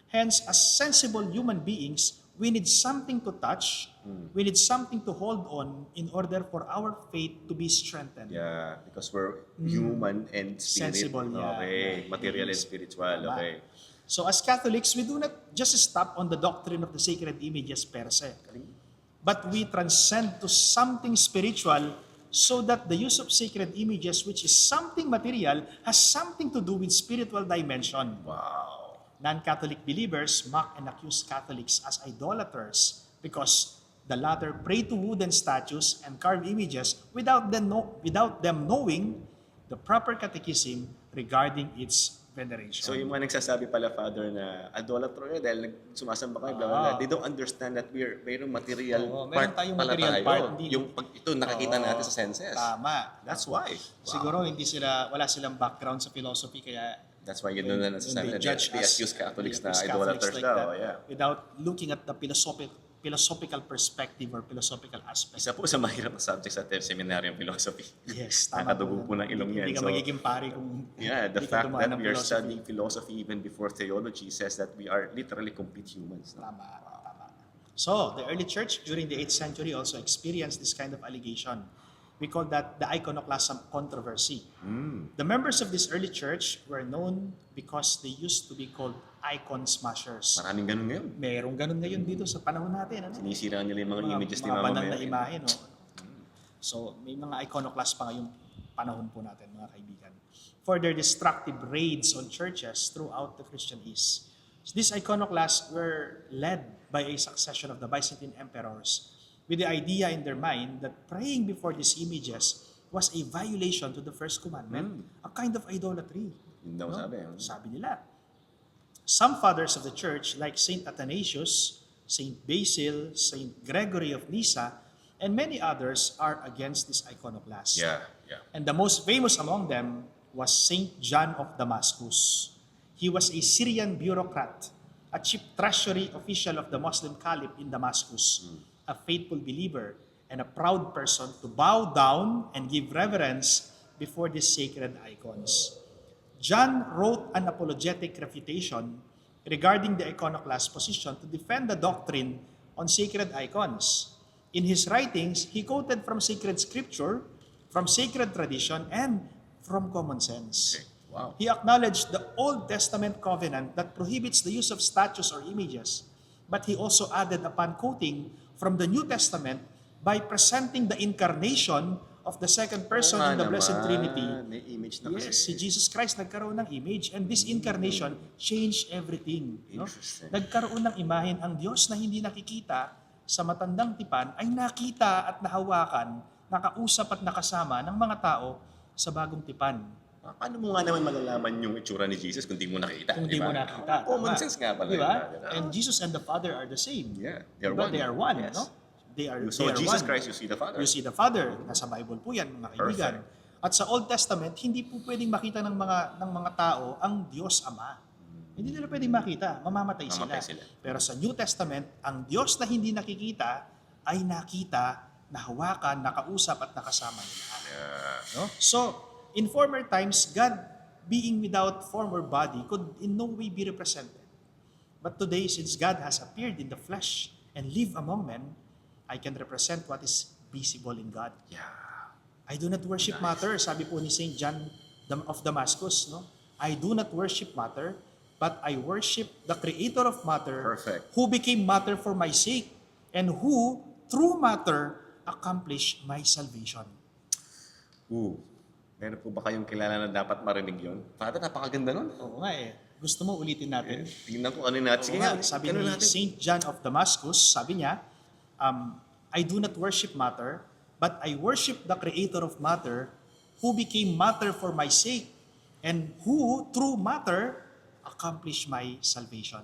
Hence, as sensible human beings, we need something to touch, we need something to hold on in order for our faith to be strengthened. Yeah, because we're human and spirit. Sensible, yeah. Okay, Yeah. material and spiritual. Tama. Okay. So as Catholics, we do not just stop on the doctrine of the sacred images per se, but we transcend to something spiritual so that the use of sacred images, which is something material, has something to do with spiritual dimension. Wow. Non-Catholic believers mock and accuse Catholics as idolaters because the latter pray to wooden statues and carved images without them knowing the proper catechism regarding its veneration. So yung mga nagsasabi pala, Father, na idolater dahil sumasamba kayo, blah, blah, blah, they don't understand that mayroong material Oo, meron part tayong pala material tayo. part, hindi- Yung pag ito nakikita natin sa senses. Tama. That's why. Siguro wala silang background sa philosophy kaya That's why yun na when nasasabi na they judge they us, accuse Catholics they na accuse idolaters Catholics daw. that, Yeah. without looking at the philosophical perspective or philosophical aspect. Isa po sa mahirap na subject sa seminary yung philosophy. Yes, tama. Nakadugo po ng ilong yan. Hindi ka So, magiging pari kung yeah, the hindi ka fact dumaan that ng we are philosophy. studying philosophy even before theology says that we are literally complete humans. No? Tama. So, the early church during the 8th century also experienced this kind of allegation. We call that the iconoclasm controversy. The members of this early church were known because they used to be called icon smashers. Maraming ganun ngayon. Merong ganun ngayon dito sa panahon natin. Ano? Sinisira nila yung mga images ni mga Mama banal na Mary. imahe. No? So, may mga iconoclast pa ngayong panahon po natin, mga kaibigan. For their destructive raids on churches throughout the Christian East. These iconoclasts were led by a succession of the Byzantine emperors with the idea in their mind that praying before these images was a violation to the first commandment, a kind of idolatry. Yun daw sabi. Sabi nila. Some fathers of the church like Saint Athanasius, Saint Basil, Saint Gregory of Nyssa And many others are against this iconoclast. Yeah. And the most famous among them was Saint John of Damascus. He was a Syrian bureaucrat, a chief treasury official of the Muslim Caliph in Damascus, a faithful believer, and a proud person to bow down and give reverence before these sacred icons. John wrote an apologetic refutation regarding the iconoclast position to defend the doctrine on sacred icons. In his writings, he quoted from sacred scripture, from sacred tradition, and from common sense. Okay. Wow. He acknowledged the Old Testament covenant that prohibits the use of statues or images, but he also added upon quoting from the New Testament by presenting the incarnation of the second person in the Blessed Trinity. May image na kasi. Yes, si Jesus Christ nagkaroon ng image, and this incarnation changed everything. No? Interesting. Nagkaroon ng imahen ang Diyos na hindi nakikita sa matandang tipan ay nakita at nahawakan, nakausap at nakasama ng mga tao sa bagong tipan. Paano mo nga naman malalaman yung itsura ni Jesus kung di mo nakita? Kung di di mo ba? nakita. Common tama. sense nga pala. Di ba? yun. And Jesus and the Father are the same. Yeah, they are Diba? one. They are one. Yes. No? They are, You they saw are Jesus one. Christ, you see the Father. You see the Father. Nasa Bible po yan, mga kaibigan. At sa Old Testament, hindi po pwedeng makita ng mga tao ang Diyos Ama. Hindi nila pwedeng makita. Mamamatay Mamatay sila. sila. Pero sa New Testament, ang Diyos na hindi nakikita ay nakita, nahawakan, nakausap at nakasama nila. Yeah. No? So, in former times, God being without form or body could in no way be represented. But today, since God has appeared in the flesh and live among men, I can represent what is visible in God. Yeah. I do not worship matter, sabi po ni Saint John of Damascus, no? I do not worship matter, but I worship the creator of matter, Perfect. who became matter for my sake, and who, through matter, accomplished my salvation. Ooh. Meron po ba kayong kilala na dapat marinig yun? Father, napakaganda nun. Oo nga eh. Gusto mo ulitin natin? Tingnan ko ano natin. Sige Oo nga, nga, sabi ano ni natin? Saint John of Damascus, sabi niya, I do not worship matter, but I worship the creator of matter, who became matter for my sake, and who, through matter, accomplished my salvation.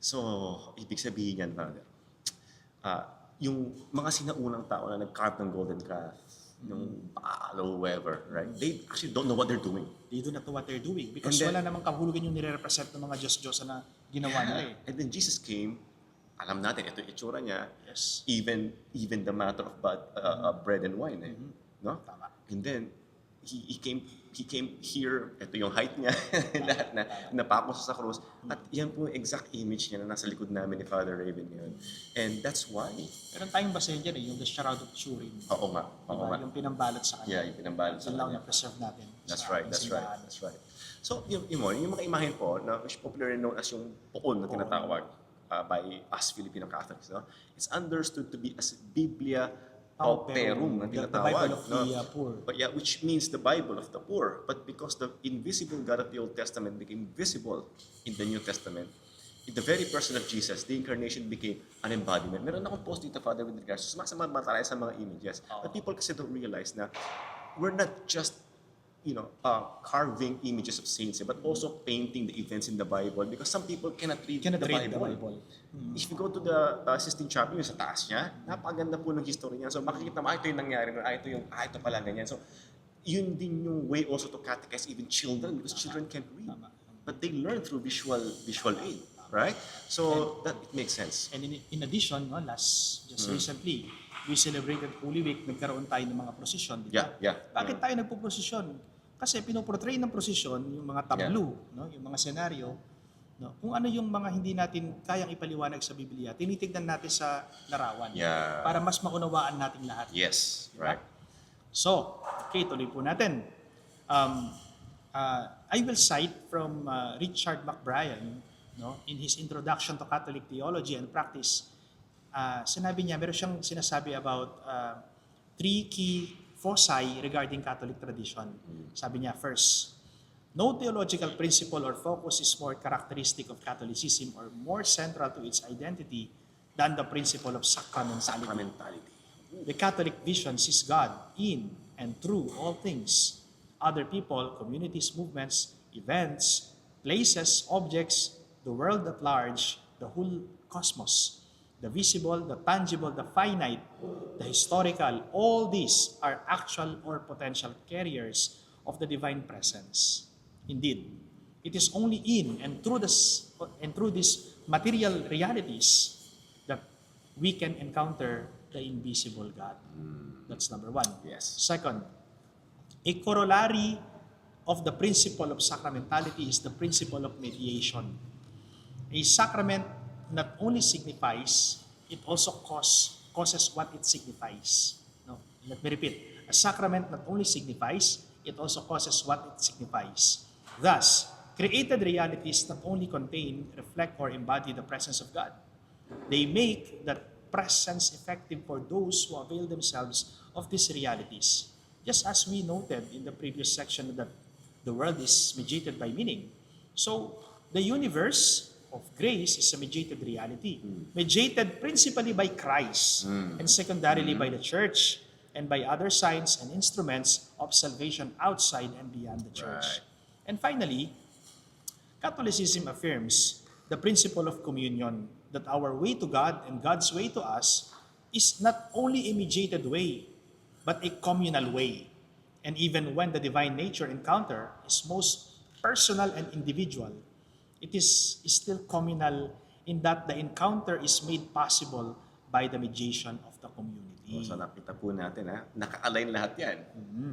So, ibig sabihin yan, Father, yung mga sinaunang tao na nag-carve ng golden calf, yung Baal whoever, right? They actually don't know what they're doing. They do not know what they're doing because And then- wala namang kahulugan yung nire-represent ng mga Diyos-Diyosa na ginawa nila eh. And then Jesus came, alam natin, ito yung itsura niya, Yes. even the matter of bread and wine, eh. No? Tama. And then, he came here, ito yung height niya, lahat na napapos sa krus. At yan po yung exact image niya na nasa likod namin ni Father Raven ngayon. And that's why, Meron tayong basahin dyan eh, yung the Shroud of Turin. oo nga, oo nga. Yung pinambalot sa kanya. Yeah, yung pinambalot sa Yun lang kanya. na preserve natin. That's sa right, ating that's right, simbahan. that's right. So, yung mga imahen po, na which popularly known as yung poon na tinatawag by us Filipino Catholics, no? It's understood to be as Biblia Pauperum na The tinatawag. Bible of no? the poor. But yeah, which means the Bible of the poor. But because the invisible God of the Old Testament became visible in the New Testament, in the very person of Jesus, the incarnation became an embodiment. Meron akong post dito, Father, with regards to sumasama tayo sa mga images. But people kasi don't realize na we're not just carving images of saints, but also painting the events in the Bible because some people cannot read, Cannot the, read Bible. the Bible. If you go to the Sistine Chapel, yung sa taas niya, napakaganda po ng history niya. So makikita mo, ito yung nangyari, ito pala ganyan. So yun din yung way also to catechize even children because children can't read. But they learn through visual aid, right? So that it makes sense. And in addition, no, just recently, we celebrated Holy Week, nagkaroon tayo ng mga prosesyon, di ba? Yeah. Bakit tayo nagpo-prosesyon? Kasi pinoportray ng prosesyon yung mga tableau, no, yung mga senaryo, no, kung ano yung mga hindi natin kayang ipaliwanag sa Biblia, tinitignan natin sa larawan Yeah. para mas maunawaan nating lahat. Yes, Diba? right. So, okay, tuloy po natin. I will cite from Richard McBrien, no, in his Introduction to Catholic Theology and Practice. Sinabi niya, meron siyang sinasabi about 3 key foci regarding Catholic tradition. Sabi niya, first, no theological principle or focus is more characteristic of Catholicism or more central to its identity than the principle of sacramentality. Sacramentality. The Catholic vision sees God in and through all things, other people, communities, movements, events, places, objects, the world at large, the whole cosmos. The visible, the tangible, the finite, the historical, all these are actual or potential carriers of the divine presence. Indeed, it is only in and through these material realities that we can encounter the invisible God. That's number one. Yes. Second, a corollary of the principle of sacramentality is the principle of mediation. A sacrament not only signifies, it also causes what it signifies. No, let me repeat. A sacrament not only signifies, it also causes what it signifies. Thus, created realities not only contain, reflect, or embody the presence of God, they make that presence effective for those who avail themselves of these realities. Just as we noted in the previous section that the world is mediated by meaning. So, the universe of grace is a mediated reality. Mediated principally by Christ and secondarily by the church and by other signs and instruments of salvation outside and beyond the church. Right. And finally, Catholicism affirms the principle of communion, that our way to God and God's way to us is not only a mediated way, but a communal way. And even when the divine nature encounter is most personal and individual, it is still communal in that the encounter is made possible by the mediation of the community. So nakita po natin, naka-align lahat yan.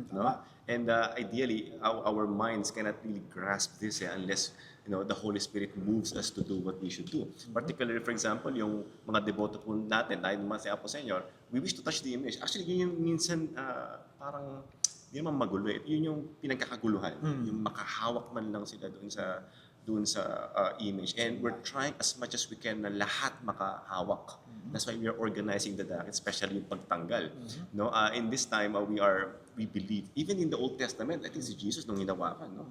No? Tama. And ideally, our minds cannot really grasp this unless the Holy Spirit moves us to do what we should do. Particularly, for example, yung mga devoto po natin, dahil naman si Apo Senyor, we wish to touch the image. Actually, yun yung minsan parang hindi naman magulo. Yun yung pinagkakaguluhan. Yung makahawak man lang sila doon sa image. And we're trying as much as we can na lahat makahawak. That's why we are organizing the DAC, especially yung pagtanggal. No, in this time, we believe, even in the Old Testament, I think si Jesus nung hinawakan, no?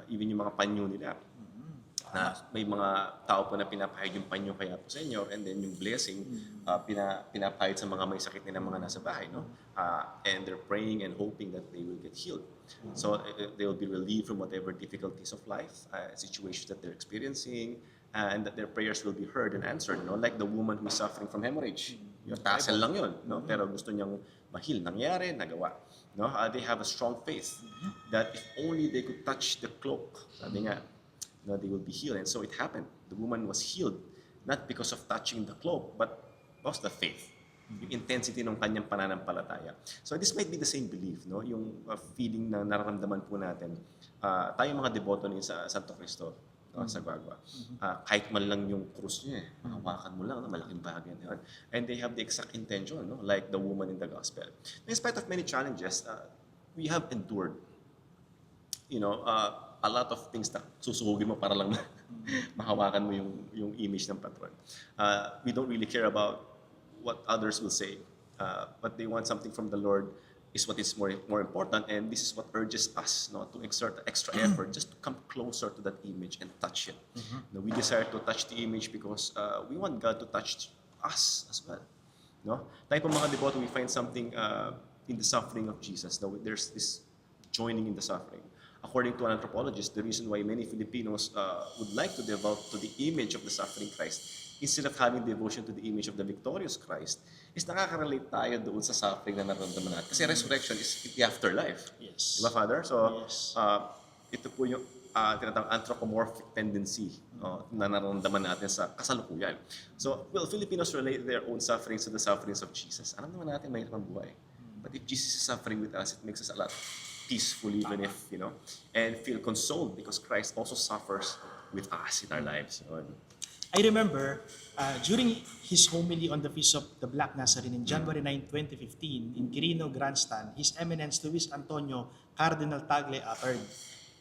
Even yung mga panyo nila, na may mga tao po na pinapahid yung panyo kaya po sa inyo, and then yung blessing, pinapahid sa mga may sakit nila mga nasa bahay, no? And they're praying and hoping that they will get healed. So they will be relieved from whatever difficulties of life, situations that they're experiencing, and that their prayers will be heard and answered, no? Like the woman who's suffering from hemorrhage. Yung tassel lang yun, no? Pero gusto niyang mahil, nangyari, nagawa. No? They have a strong faith that if only they could touch the cloak, sabi nga, they will be healed. And so it happened. The woman was healed, not because of touching the cloak, but because of the faith. Yung intensity ng kanyang pananampalataya. So this might be the same belief, no? Yung feeling na nararamdaman po natin. Tayo mga deboto ni sa Santo Cristo, no? Sa Guagua. Kahit man lang yung krus niya, hawakan mo lang, malaking bagay na yun. And they have the exact intention, no? Like the woman in the gospel. In spite of many challenges, we have endured, a lot of things na susugin mo para lang mahawakan mo yung image ng patron. We don't really care about what others will say, but they want something from the Lord is what is more important, and this is what urges us, to exert extra effort just to come closer to that image and touch it. We desire to touch the image because we want God to touch us as well. No? Tayo po mga devoto, we find something in the suffering of Jesus. There's this joining in the suffering. According to an anthropologist, the reason why many Filipinos would like to devote to the image of the suffering Christ instead of having devotion to the image of the victorious Christ is nakaka-relate tayo doon sa suffering na nararamdaman natin. Kasi resurrection is the afterlife. Yes. Diba, Father? So, Yes. ito po yung tinatawag anthropomorphic tendency na nararamdaman natin sa kasalukuyan. So, Filipinos relate their own sufferings to the sufferings of Jesus. Alam naman natin, mahirap ang buhay. But if Jesus is suffering with us, it makes us a lot peaceful even if, and feel consoled because Christ also suffers with us in our lives. I remember during his homily on the Feast of the Black Nazarene in January 9, 2015 in Quirino Grandstand, His Eminence Luis Antonio Cardinal Tagle III.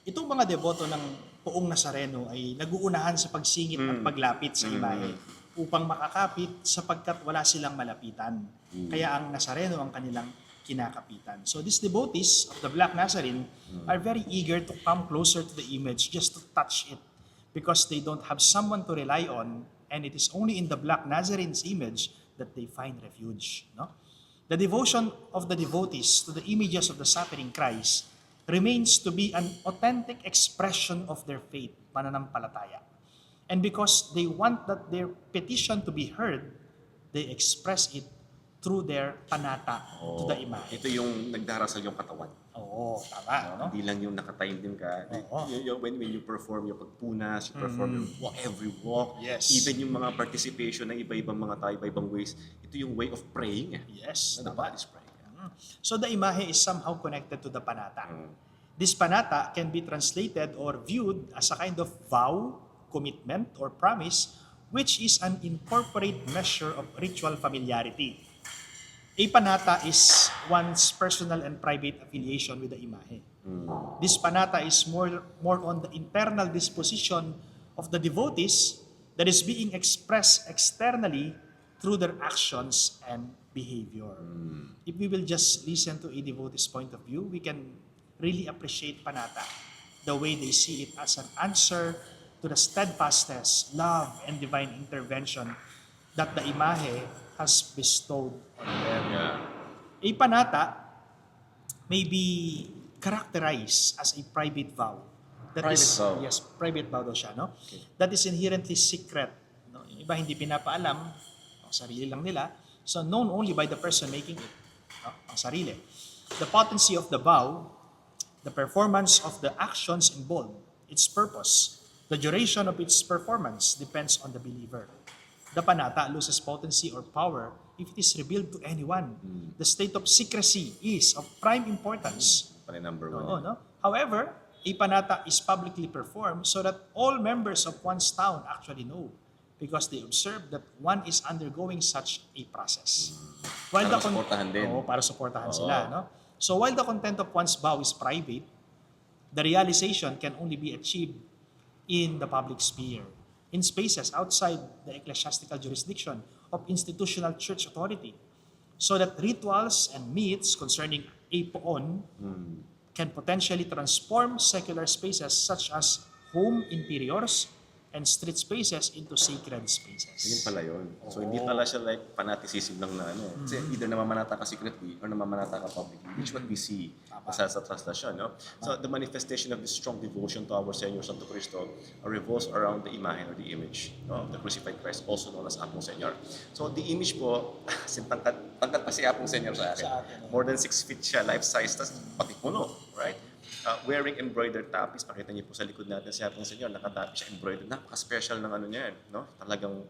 Itong mga deboto ng Poong Nazareno ay naguunahan sa pagsingit at paglapit sa imahe upang makakapit sapagkat wala silang malapitan. Kaya ang Nazareno ang kanilang kinakapitan. So these devotees of the Black Nazarene are very eager to come closer to the image just to touch it because they don't have someone to rely on, and it is only in the Black Nazarene's image that they find refuge. No? The devotion of the devotees to the images of the suffering Christ remains to be an authentic expression of their faith, pananampalataya. And because they want that their petition to be heard, they express it through their panata to the imahe. Ito yung nagdarasal yung katawan. Oo, tama. No? Hindi lang yung nakatayo din ka. Oo. When you perform yung pagpunas, you perform your every walk, Yes. even yung mga participation ng iba-ibang mga tao, iba-ibang ways, ito yung way of praying. Yes, The tama. body is praying. So the imahe is somehow connected to the panata. This panata can be translated or viewed as a kind of vow, commitment, or promise, which is an incorporate measure of ritual familiarity. A panata is one's personal and private affiliation with the imahe. This panata is more on the internal disposition of the devotees that is being expressed externally through their actions and behavior. If we will just listen to a devotee's point of view, we can really appreciate panata, the way they see it as an answer to the steadfastness, love, and divine intervention that the imahe has bestowed on them. Yeah. A panata may be characterized as a private vow. Private vow. Yes, private vow daw siya, no? That is inherently secret. No? Yung iba hindi pinapaalam, ang sarili lang nila. So known only by the person making it, no? Ang sarili. The potency of the vow, the performance of the actions involved, its purpose, the duration of its performance depends on the believer. The panata loses potency or power if it is revealed to anyone. The state of secrecy is of prime importance. Pala number one. Oo, no? However, a panata is publicly performed so that all members of one's town actually know, because they observe that one is undergoing such a process. Para suportahan din. Oo, para suportahan sila. No? So while the content of one's vow is private, the realization can only be achieved in the public sphere, in spaces outside the ecclesiastical jurisdiction of institutional church authority, so that rituals and myths concerning a poon can potentially transform secular spaces such as home interiors and street spaces into sacred spaces. Yun pala yun. So hindi pala siya like fanaticism lang na ano. Kasi either namamanata ka secretly or namamanata ka publicly, which what we see sa translasyon. No? So the manifestation of this strong devotion to our Senyor Santo Cristo revolves around the imahe or the image of the crucified Christ, also known as Apong Senyor. So the image po, tangkad pa si Apong Senyor sa akin. More than 6 feet siya, life size, tas pati puno, right? Wearing embroidered tapis, pakita niyo po sa likod natin si Apong Senyor, nakatapis siya, embroidered, napaka-special ng ano niya, no? Talagang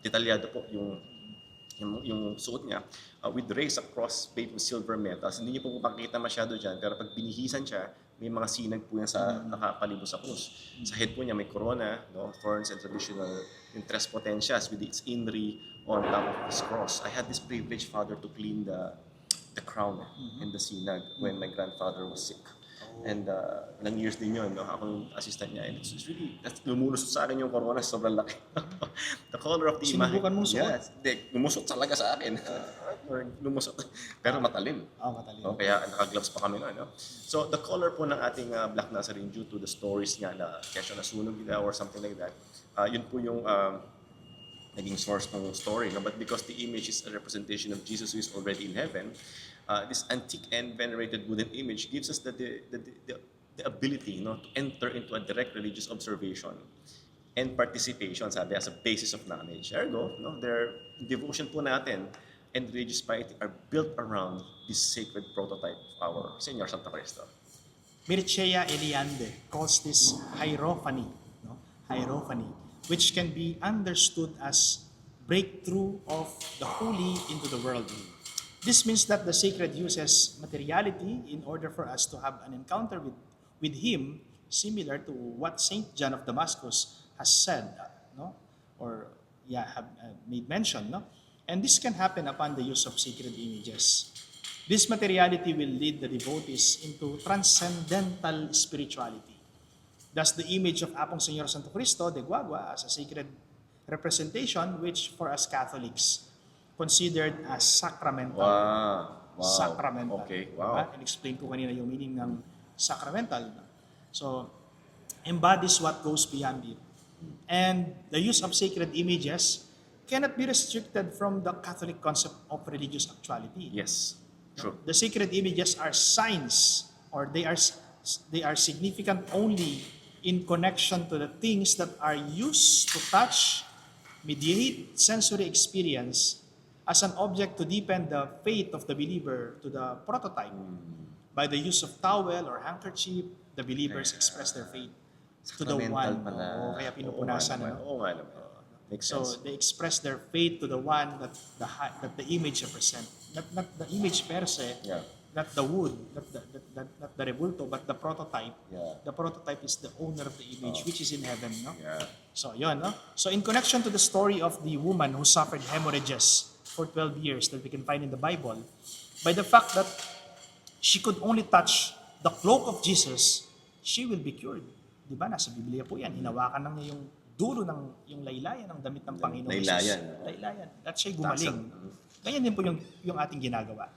detalyado po yung suot niya, with rays across paved with silver metals. Hindi niyo po makikita masyado dyan, pero pag binihisan siya, may mga sinag po yan sa nakapalibot sa krus. Sa head po niya may corona, no? Thorns and traditional yung tres potentias with its inri on top of his cross. I had this privilege, Father, to clean the crown in the synod when my grandfather was sick. And ilang years din yun, no? Ako yung assistant niya. And it's really, lumulusot sa akin yung corona, sobrang laki. The color of the imahe. Sinubukan mong suot? Yes, lumusot talaga sa akin. Lumusot. Pero matalim. Matalim. No? Kaya naka-gloves pa kami noon. No? So the color po ng ating Black Nazarene, due to the stories niya na kesyo nasunog nila or something like that, yun po yung naging source ng story. No? But because the image is a representation of Jesus who is already in heaven, this antique and venerated wooden image gives us the ability, no, to enter into a direct religious observation and participation, sabi, as a basis of knowledge. Ergo, no, their devotion po natin and religious piety are built around this sacred prototype of our Senyor Santo Cristo. Mircea Eliande calls this hierophany, no? Hierophany, which can be understood as breakthrough of the holy into the world. This means that the sacred uses materiality in order for us to have an encounter with Him, similar to what Saint John of Damascus has said, no? Or have made mention, no? And this can happen upon the use of sacred images. This materiality will lead the devotees into transcendental spirituality. Thus, the image of Apong Senyor Santo Cristo de Guagua as a sacred representation, which for us Catholics considered as sacramental. Wow. Sacramental. Okay, Diba? wow. In-explain ko kanina yung meaning ng sacramental. So, embodies what goes beyond it. And the use of sacred images cannot be restricted from the Catholic concept of religious actuality. Yes, true. The sacred images are signs, or they are significant only in connection to the things that are used to touch mediate sensory experience as an object to deepen the faith of the believer to the prototype. By the use of towel or handkerchief, the believers express their faith to the Sacramental one. pala. Oo, kaya pinupunasan. Oo nga naman. ano? Oo nga naman. Makes So sense. they express their faith to the one that the image represent. Not the image per se, Yeah. not the wood, not the rebulto, but the prototype. Yeah. The prototype is the owner of the image, which is in heaven. No? Yeah. So yun, no? So in connection to the story of the woman who suffered hemorrhages for 12 years that we can find in the Bible, by the fact that she could only touch the cloak of Jesus, she will be cured. Di ba? Nasa Biblia po yan. Hinawakan lang niya yung dulo ng yung laylayan ng damit ng Panginoon Laylayan. Jesus. Laylayan. At siya'y gumaling. Tasang. Ganyan din po yung ating ginagawa.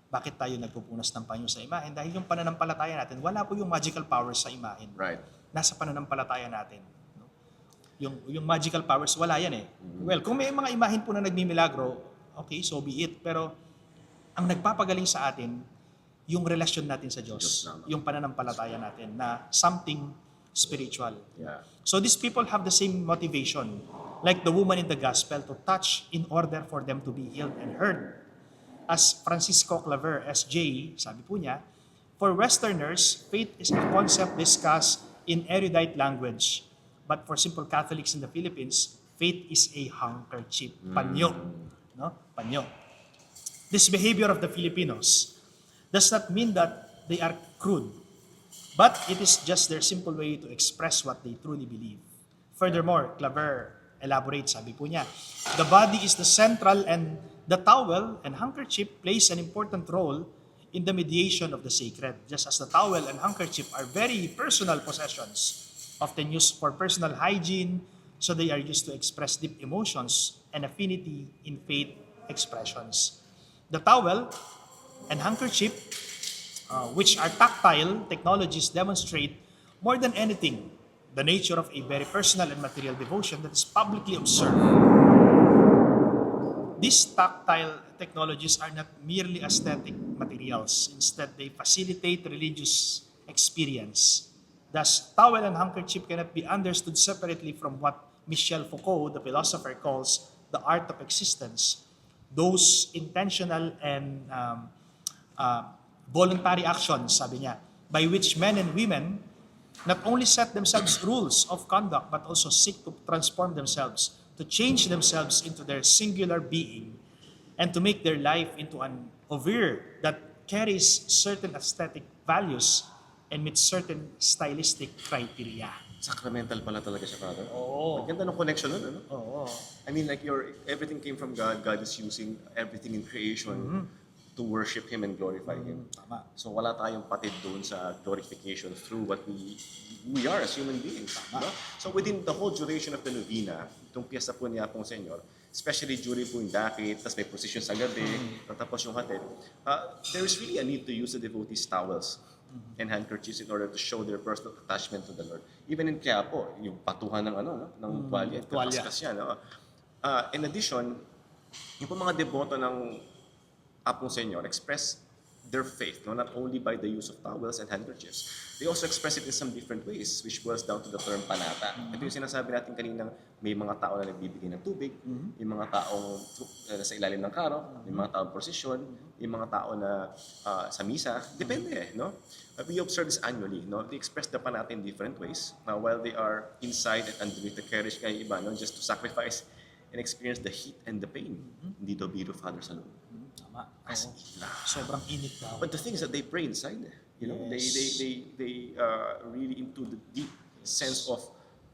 Bakit tayo nagpupunas ng panyo sa imahen? Dahil yung pananampalataya natin, wala po yung magical powers sa imahen. Right. Nasa pananampalataya natin. No? Yung magical powers, wala yan eh. Well, kung may mga imahen po na nagmimilagro, okay, so be it. Pero ang nagpapagaling sa atin, yung relasyon natin sa Diyos. Diyos naman. Yung pananampalataya natin na something spiritual. Yeah. So these people have the same motivation, like the woman in the gospel, to touch in order for them to be healed and heard. As Francisco Claver, SJ, sabi po niya, for Westerners, faith is a concept discussed in erudite language. But for simple Catholics in the Philippines, faith is a handkerchief. Panyo. No? Panyo. This behavior of the Filipinos does not mean that they are crude, but it is just their simple way to express what they truly believe. Furthermore, Claver elaborates, sabi po niya, the body is the central and the towel and handkerchief plays an important role in the mediation of the sacred. Just as the towel and handkerchief are very personal possessions, often used for personal hygiene, so they are used to express deep emotions and affinity in faith expressions. The towel and handkerchief, which are tactile technologies, demonstrate more than anything the nature of a very personal and material devotion that is publicly observed. These tactile technologies are not merely aesthetic materials. Instead, they facilitate religious experience. Thus, towel and handkerchief cannot be understood separately from what Michel Foucault, the philosopher, calls the art of existence. Those intentional and voluntary actions, sabi niya, by which men and women not only set themselves rules of conduct but also seek to transform themselves, to change themselves into their singular being, and to make their life into an oeuvre that carries certain aesthetic values and meets certain stylistic criteria. Sacramental pala talaga siya, Father. Oo. Ang ganda ng connection nun, ano? Oo. I mean, like, everything came from God. God is using everything in creation to worship Him and glorify Him. Tama. So wala tayong patid doon sa glorification through what we are as human beings. No? So within the whole duration of the novena, itong piyesta po niya pong Senyor, especially during po yung dakit, tapos may procession sa gabi, tapos yung hatid, there is really a need to use the devotees' towels and handkerchiefs in order to show their personal attachment to the Lord. Even in Quiapo, yung patuhan ng ng tuwalya, tuwalya. kakaskas yan. No? In addition, yung po mga deboto ng Apong Senyor express their faith, no? Not only by the use of towels and handkerchiefs. They also express it in some different ways, which boils down to the term panata. Ito yung sinasabi natin kaninang may mga tao na nagbibigay ng tubig, may mga taong sa ilalim ng karo, may mga taong prosesyon, may mga tao na sa misa. Depende, no? We observe this annually, no? They express the panata in different ways. While they are inside and underneath the carriage kay iba, no? Just to sacrifice and experience the heat and the pain. Hindi daw biro Father sa loob. Tama. As Oo. in, Sobrang init daw. But the thing is that they pray inside. You know, Yes. they really into the deep sense of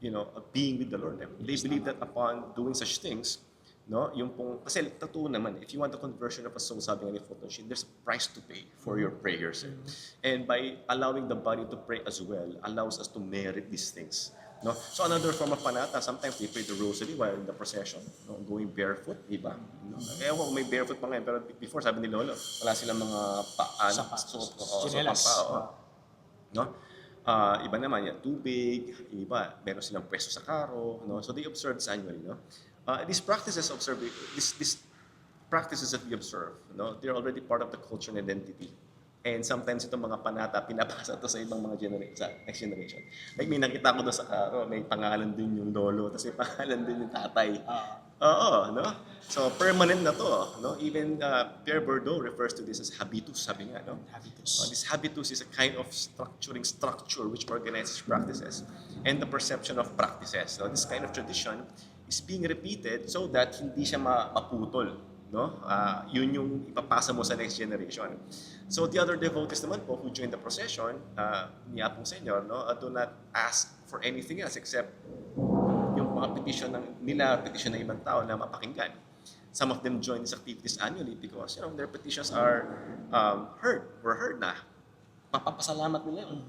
of being with the Lord. They believe that upon doing such things, no, yung pong kasi totoo naman, if you want the conversion of a soul, sabi nga ni Photoshin, there's a price to pay for your prayers. And by allowing the body to pray as well, allows us to merit these things. No? So another form of panata, sometimes they pray the rosary while in the procession, no? Going barefoot, iba. No? Ewan kung may barefoot pa ngayon, pero before sabi ni Lolo, wala silang mga paan, Chinelas. no? Iba naman yan, tubig, iba, meron silang pwesto sa karo, no? So they observe this annually, no? These practices that we observe, no? They're already part of the culture and identity. And sometimes itong mga panata, pinapasa to sa ibang mga next generation. Like may nakita ko doon sa karo, may pangalan din yung lolo, tapos may pangalan din yung tatay. Oo, no? So, permanent na to, no? Even Pierre Bourdieu refers to this as habitus, sabi nga, no? Habitus. This habitus is a kind of structure which organizes practices and the perception of practices. So, this kind of tradition is being repeated so that hindi siya maputol, no? Yun yung ipapasa mo sa next generation. So, the other devotees naman po who join the procession, ni Apong Senyor, no? Do not ask for anything else except yung mga petition ng ibang tao na mapakinggan. Some of them join these activities annually because their petitions are heard na. Mapapasalamat nila yun.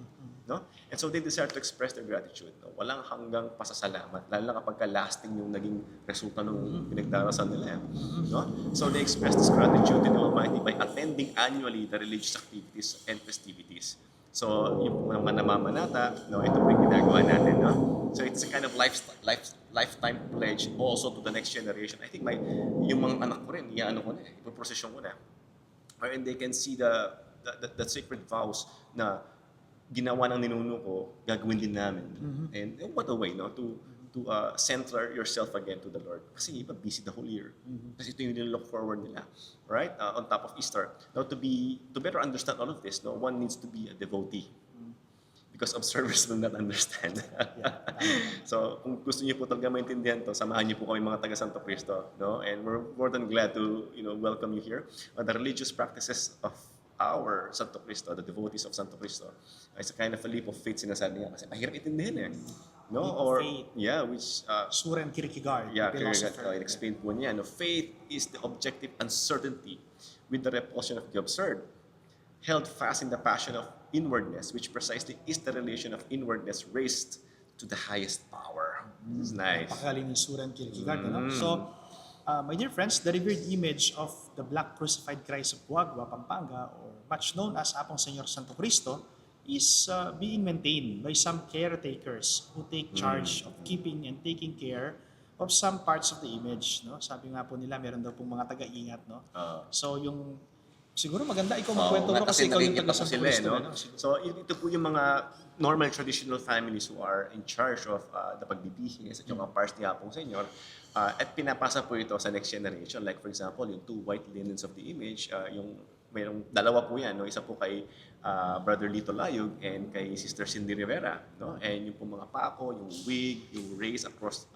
No? And so they desire to express their gratitude. No? Walang hanggang pasasalamat, lalo na kapag lasting yung naging resulta ng pinagdarasan nila. No? So they express this gratitude to the Almighty by attending annually the religious activities and festivities. So, yung mga namamanata, no, ito po yung ginagawa natin, no? So, it's a kind of lifetime pledge also to the next generation. I think yung mga anak ko rin, ipoprosesyon ko na. And they can see the sacred vows na ginawa ng ninuno ko, gagawin din namin. And what a way, no, to center yourself again to the Lord. Kasi iba busy the whole year. Kasi ito yung nilook forward nila. Right? On top of Easter. Now, to better understand all of this, no, one needs to be a devotee. Because observers will not understand. So, kung gusto niyo po talaga maintindihan to, samahan niyo po kami mga taga Santo Cristo. No? And we're more than glad to welcome you here. The religious practices of our Santo Cristo, the devotees of Santo Cristo, is a kind of a leap of faith, sinasabi niya. Kasi mahirap intindihin No? Leap of Or, faith. yeah, which... Soren Kierkegaard, Yeah, the Kierkegaard, philosopher. explain po niya. No? Faith is the objective uncertainty with the repulsion of the absurd, held fast in the passion of inwardness, which precisely is the relation of inwardness raised to the highest power. This is nice. Napakagaling ni Soren Kierkegaard. Ano? So, my dear friends, the revered image of the Black Crucified Christ of Guagua, Pampanga, or much known as Apong Senyor Santo Cristo, is being maintained by some caretakers who take charge of keeping and taking care of some parts of the image. No? Sabi nga po nila, meron daw pong mga taga-ingat. No? So, yung siguro maganda ikaw magkwento nga, ko kasi ikaw yung nakikita taga ko Santo sila, Cristo. no? No? So, ito po yung mga normal traditional families who are in charge of the pagbibihis at yung mga parts ni Apong Senyor. At pinapasa po ito sa next generation. Like for example, yung 2 white linens of the image, mayroong dalawa po yan. No? Isa po kay Brother Lito Layog and kay Sister Cindy Rivera. No? And yung po mga pako, yung wig, yung rays across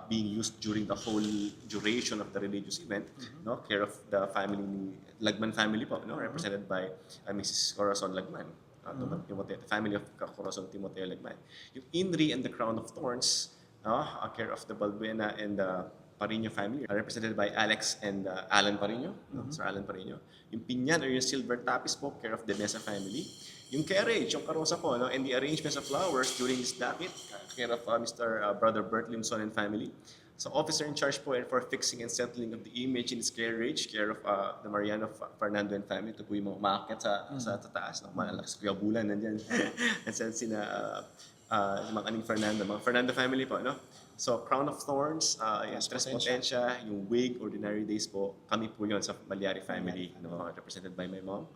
being used during the whole duration of the religious event, no? Care of the family ni Lagman family po, no? Represented by Mrs. Corazon Lagman. The family of Corazon Timoteo Lagman. Yung Inri and the Crown of Thorns, no? Care of the Balbuena and the Parino family, represented by Alex and Alan Parino, no? Sir Alan Parino. Yung Pinyan or yung Silver Tapis po, care of the Mesa family. Yung carriage, yung karosa po, no? And the arrangements of flowers during this dakit, care of Mr. Brother Bert Limson and family. So officer in charge po and for fixing and settling of the image in this carriage, care of the Mariano Fernando and family. Ito po yung mga umakyat sa taas. No? Malakas Kuya Bulan nandyan. And then mga aning mga Fernando family po. No? So Crown of Thorns, Tres Potencia, yung wig, Ordinary Days po. Kami po yun sa Malyari family. No? Represented by my mom.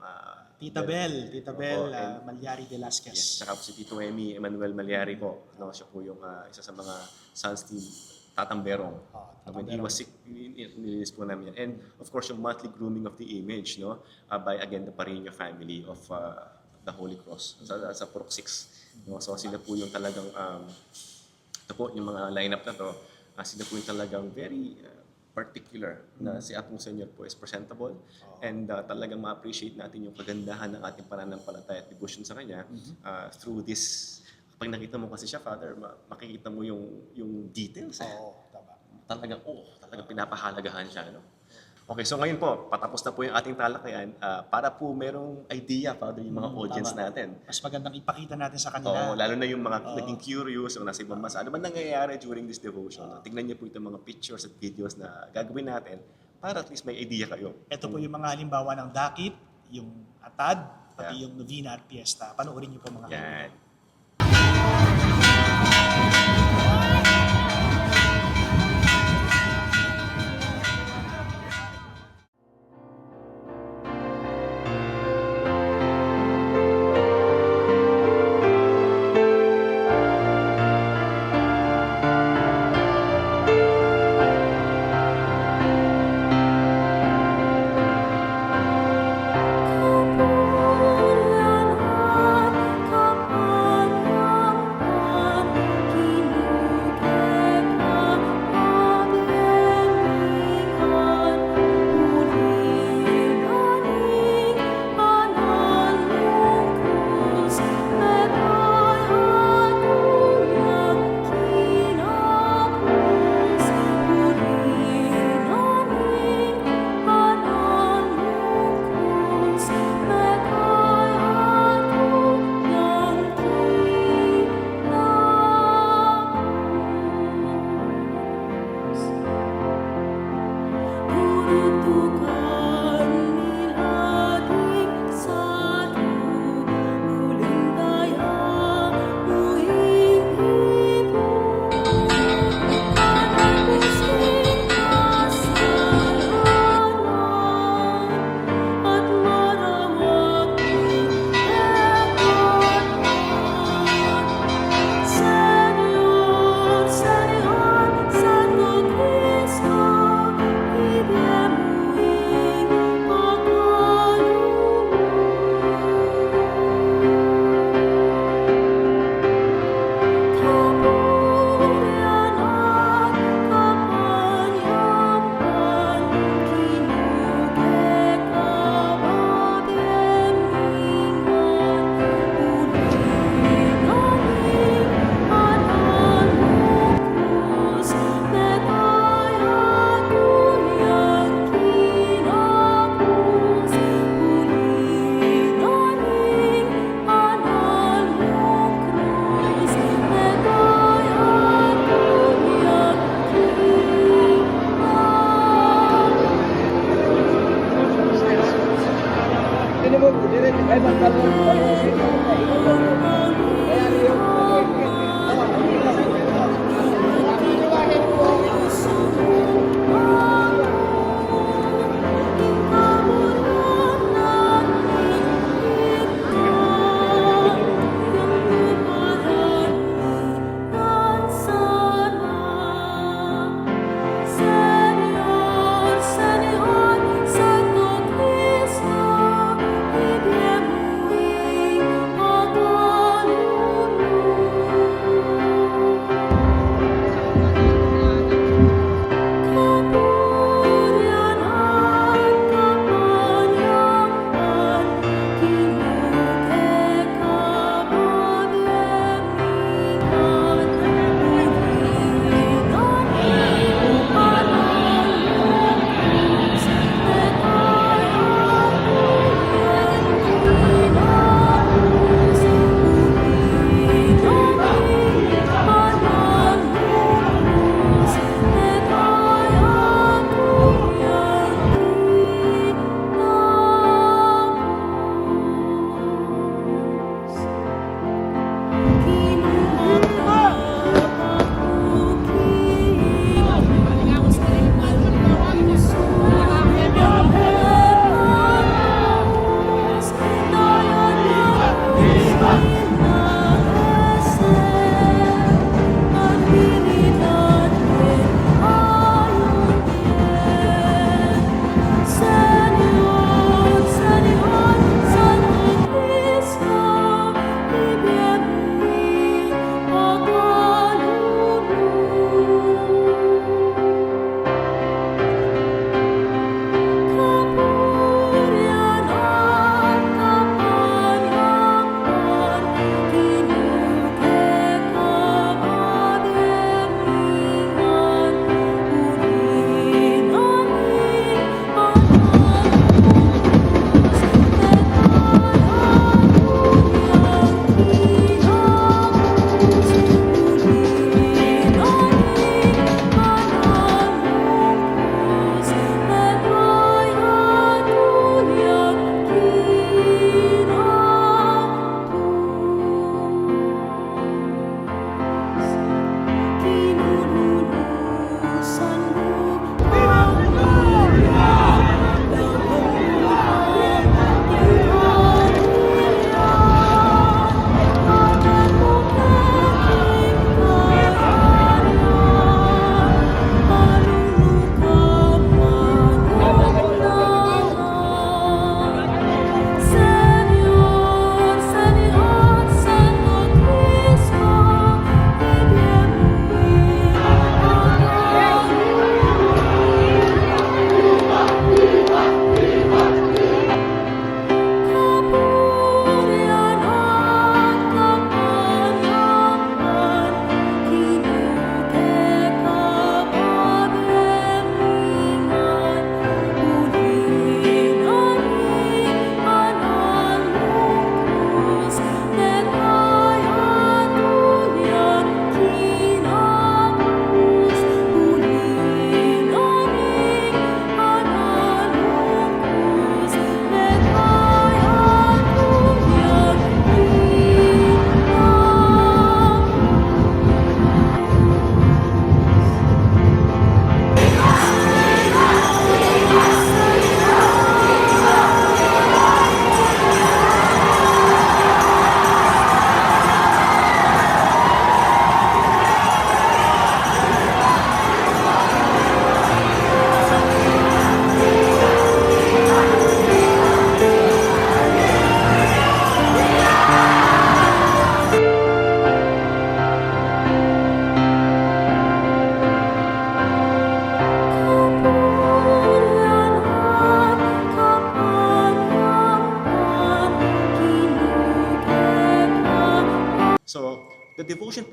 Tita Bel, Malyari Velasquez. Yes, saka po si Tito Emmanuel Malyari po. No? Siya po yung isa sa mga sons ni Tatamberong. When he was sick, nilinis po namin yan. And of course, yung monthly grooming of the image, no, by again the Parino family of the Holy Cross sa Purok 6. No? So sila po yung talagang, ito po yung mga lineup na to, sila po yung talagang very particular na si Apong Senyor po is presentable and talagang ma-appreciate natin yung kagandahan ng ating pananampalataya at devotion sa Kanya through this. Kapag nakita mo kasi siya, Father, makikita mo yung details. Talagang pinapahalagahan siya. No? Okay, so ngayon po, patapos na po yung ating talakayan para po merong idea, Father, yung mga audience natin. Mas magandang ipakita natin sa kanila. Lalo na yung mga naging curious o nasa ibang bansa. Ano ba nangyayari during this devotion? Tingnan niyo po itong mga pictures at videos na gagawin natin para at least may idea kayo. Ito po yung mga halimbawa ng dakit, yung atad, pati yung novena at fiesta. Panoorin niyo po mga Yan.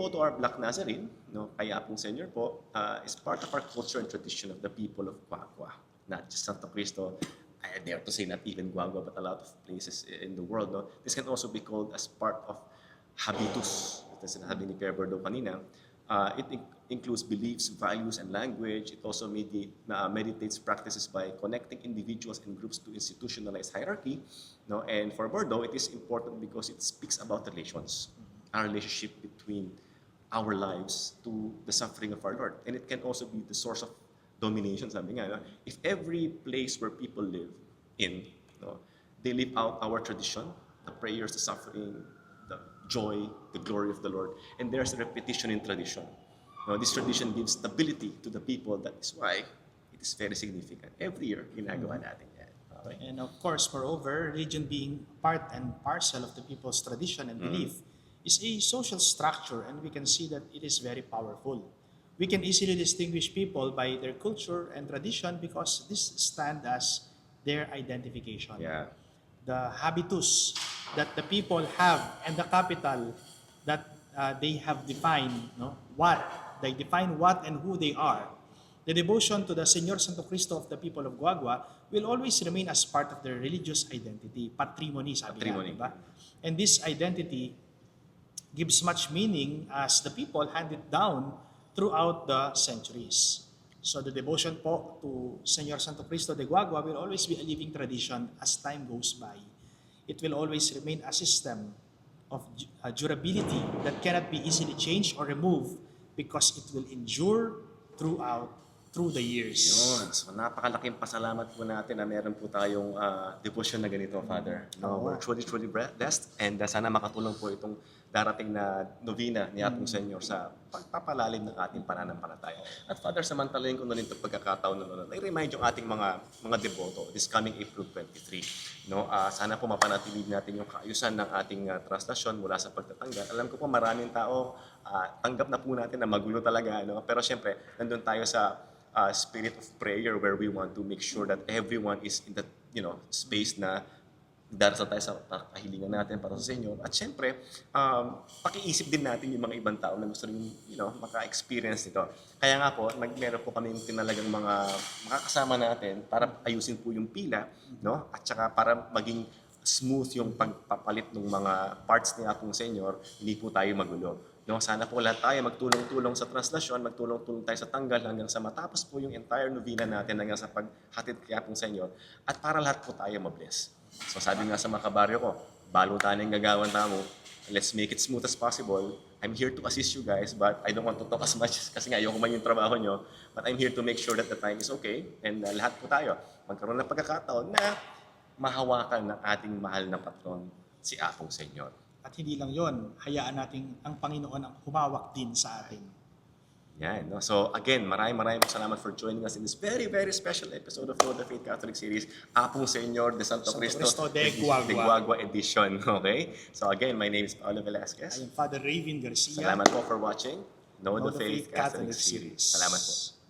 po to our Black Nazarene, no, kay Apong Senyor po, is part of our culture and tradition of the people of Guagua. Not just Santo Cristo, I dare to say not even Guagua, but a lot of places in the world. No? This can also be called as part of habitus. Ito sinabi ni Pierre Bordeaux kanina. It includes beliefs, values, and language. It also meditates practices by connecting individuals and groups to institutionalized hierarchy. No? And for Bordeaux, it is important because it speaks about relations, our relationship between our lives to the suffering of our Lord. And it can also be the source of domination, sabi nga. No? If every place where people live in, no, they live out our tradition, the prayers, the suffering, the joy, the glory of the Lord, and there's a repetition in tradition. No, this tradition gives stability to the people. That is why it is very significant. Every year, ginagawa natin yan. Okay? And of course, moreover, religion being part and parcel of the people's tradition and belief is a social structure, and we can see that it is very powerful. We can easily distinguish people by their culture and tradition because this stand as their identification. Yeah. The habitus that the people have and the capital that they have defined, no? They define what and who they are. The devotion to the Señor Santo Cristo of the people of Guagua will always remain as part of their religious identity, patrimony, sabi nga, Patrimony. diba? And this identity gives much meaning as the people hand it down throughout the centuries. So the devotion po to Señor Santo Cristo de Guagua will always be a living tradition as time goes by. It will always remain a system of durability that cannot be easily changed or removed because it will endure through the years. Yun. So napakalaking pasalamat po natin na meron po tayong devotion na ganito, Father. No, Oo. we're truly blessed, and sana makatulong po itong darating na novena ni Apong Senyor sa pagpapalalim ng ating pananampalataya. At Father, samantalayin ko na rin itong pagkakataon na i-remind yung ating mga deboto this coming April 23. No, sana po mapanatili natin yung kaayusan ng ating translasyon mula sa pagtatanggal. Alam ko po maraming tao tanggap na po natin na magulo talaga, no? Pero syempre, nandun tayo sa spirit of prayer where we want to make sure that everyone is in that, space na darasal tayo sa kahilingan natin para sa Senyor. At syempre, pakiisip din natin yung mga ibang tao na gusto rin, maka-experience nito. Kaya nga po, meron po kami tinalagang mga makakasama natin para ayusin po yung pila, no? At saka para maging smooth yung pagpapalit ng mga parts ni Apong Senyor, hindi po tayo magulo. No, sana po lahat tayo magtulong-tulong sa translasyon, magtulong-tulong tayo sa tanggal hanggang sa matapos po yung entire novena natin hanggang sa paghatid kay Apong Senyor at para lahat po tayo mabless. So sabi nga sa mga kabaryo ko, balo taning gagawan tamo, let's make it smooth as possible. I'm here to assist you guys, but I don't want to talk as much kasi nga ayoko man yung trabaho nyo. But I'm here to make sure that the time is okay and lahat po tayo magkaroon ng pagkakataon na mahawakan ng ating mahal na patron, si Apong Senyor. At hindi lang yon, hayaan natin ang Panginoon ang humawak din sa atin. Yan, no? So again, maraming salamat for joining us in this very, very special episode of Lord of Faith Catholic Series, Apong Senyor de Santo Cristo de Guagua. edition. Okay? So again, my name is Paolo I Velasquez. am Father Raven Garcia. Salamat po for watching Know the Faith Catholic Series. Salamat po.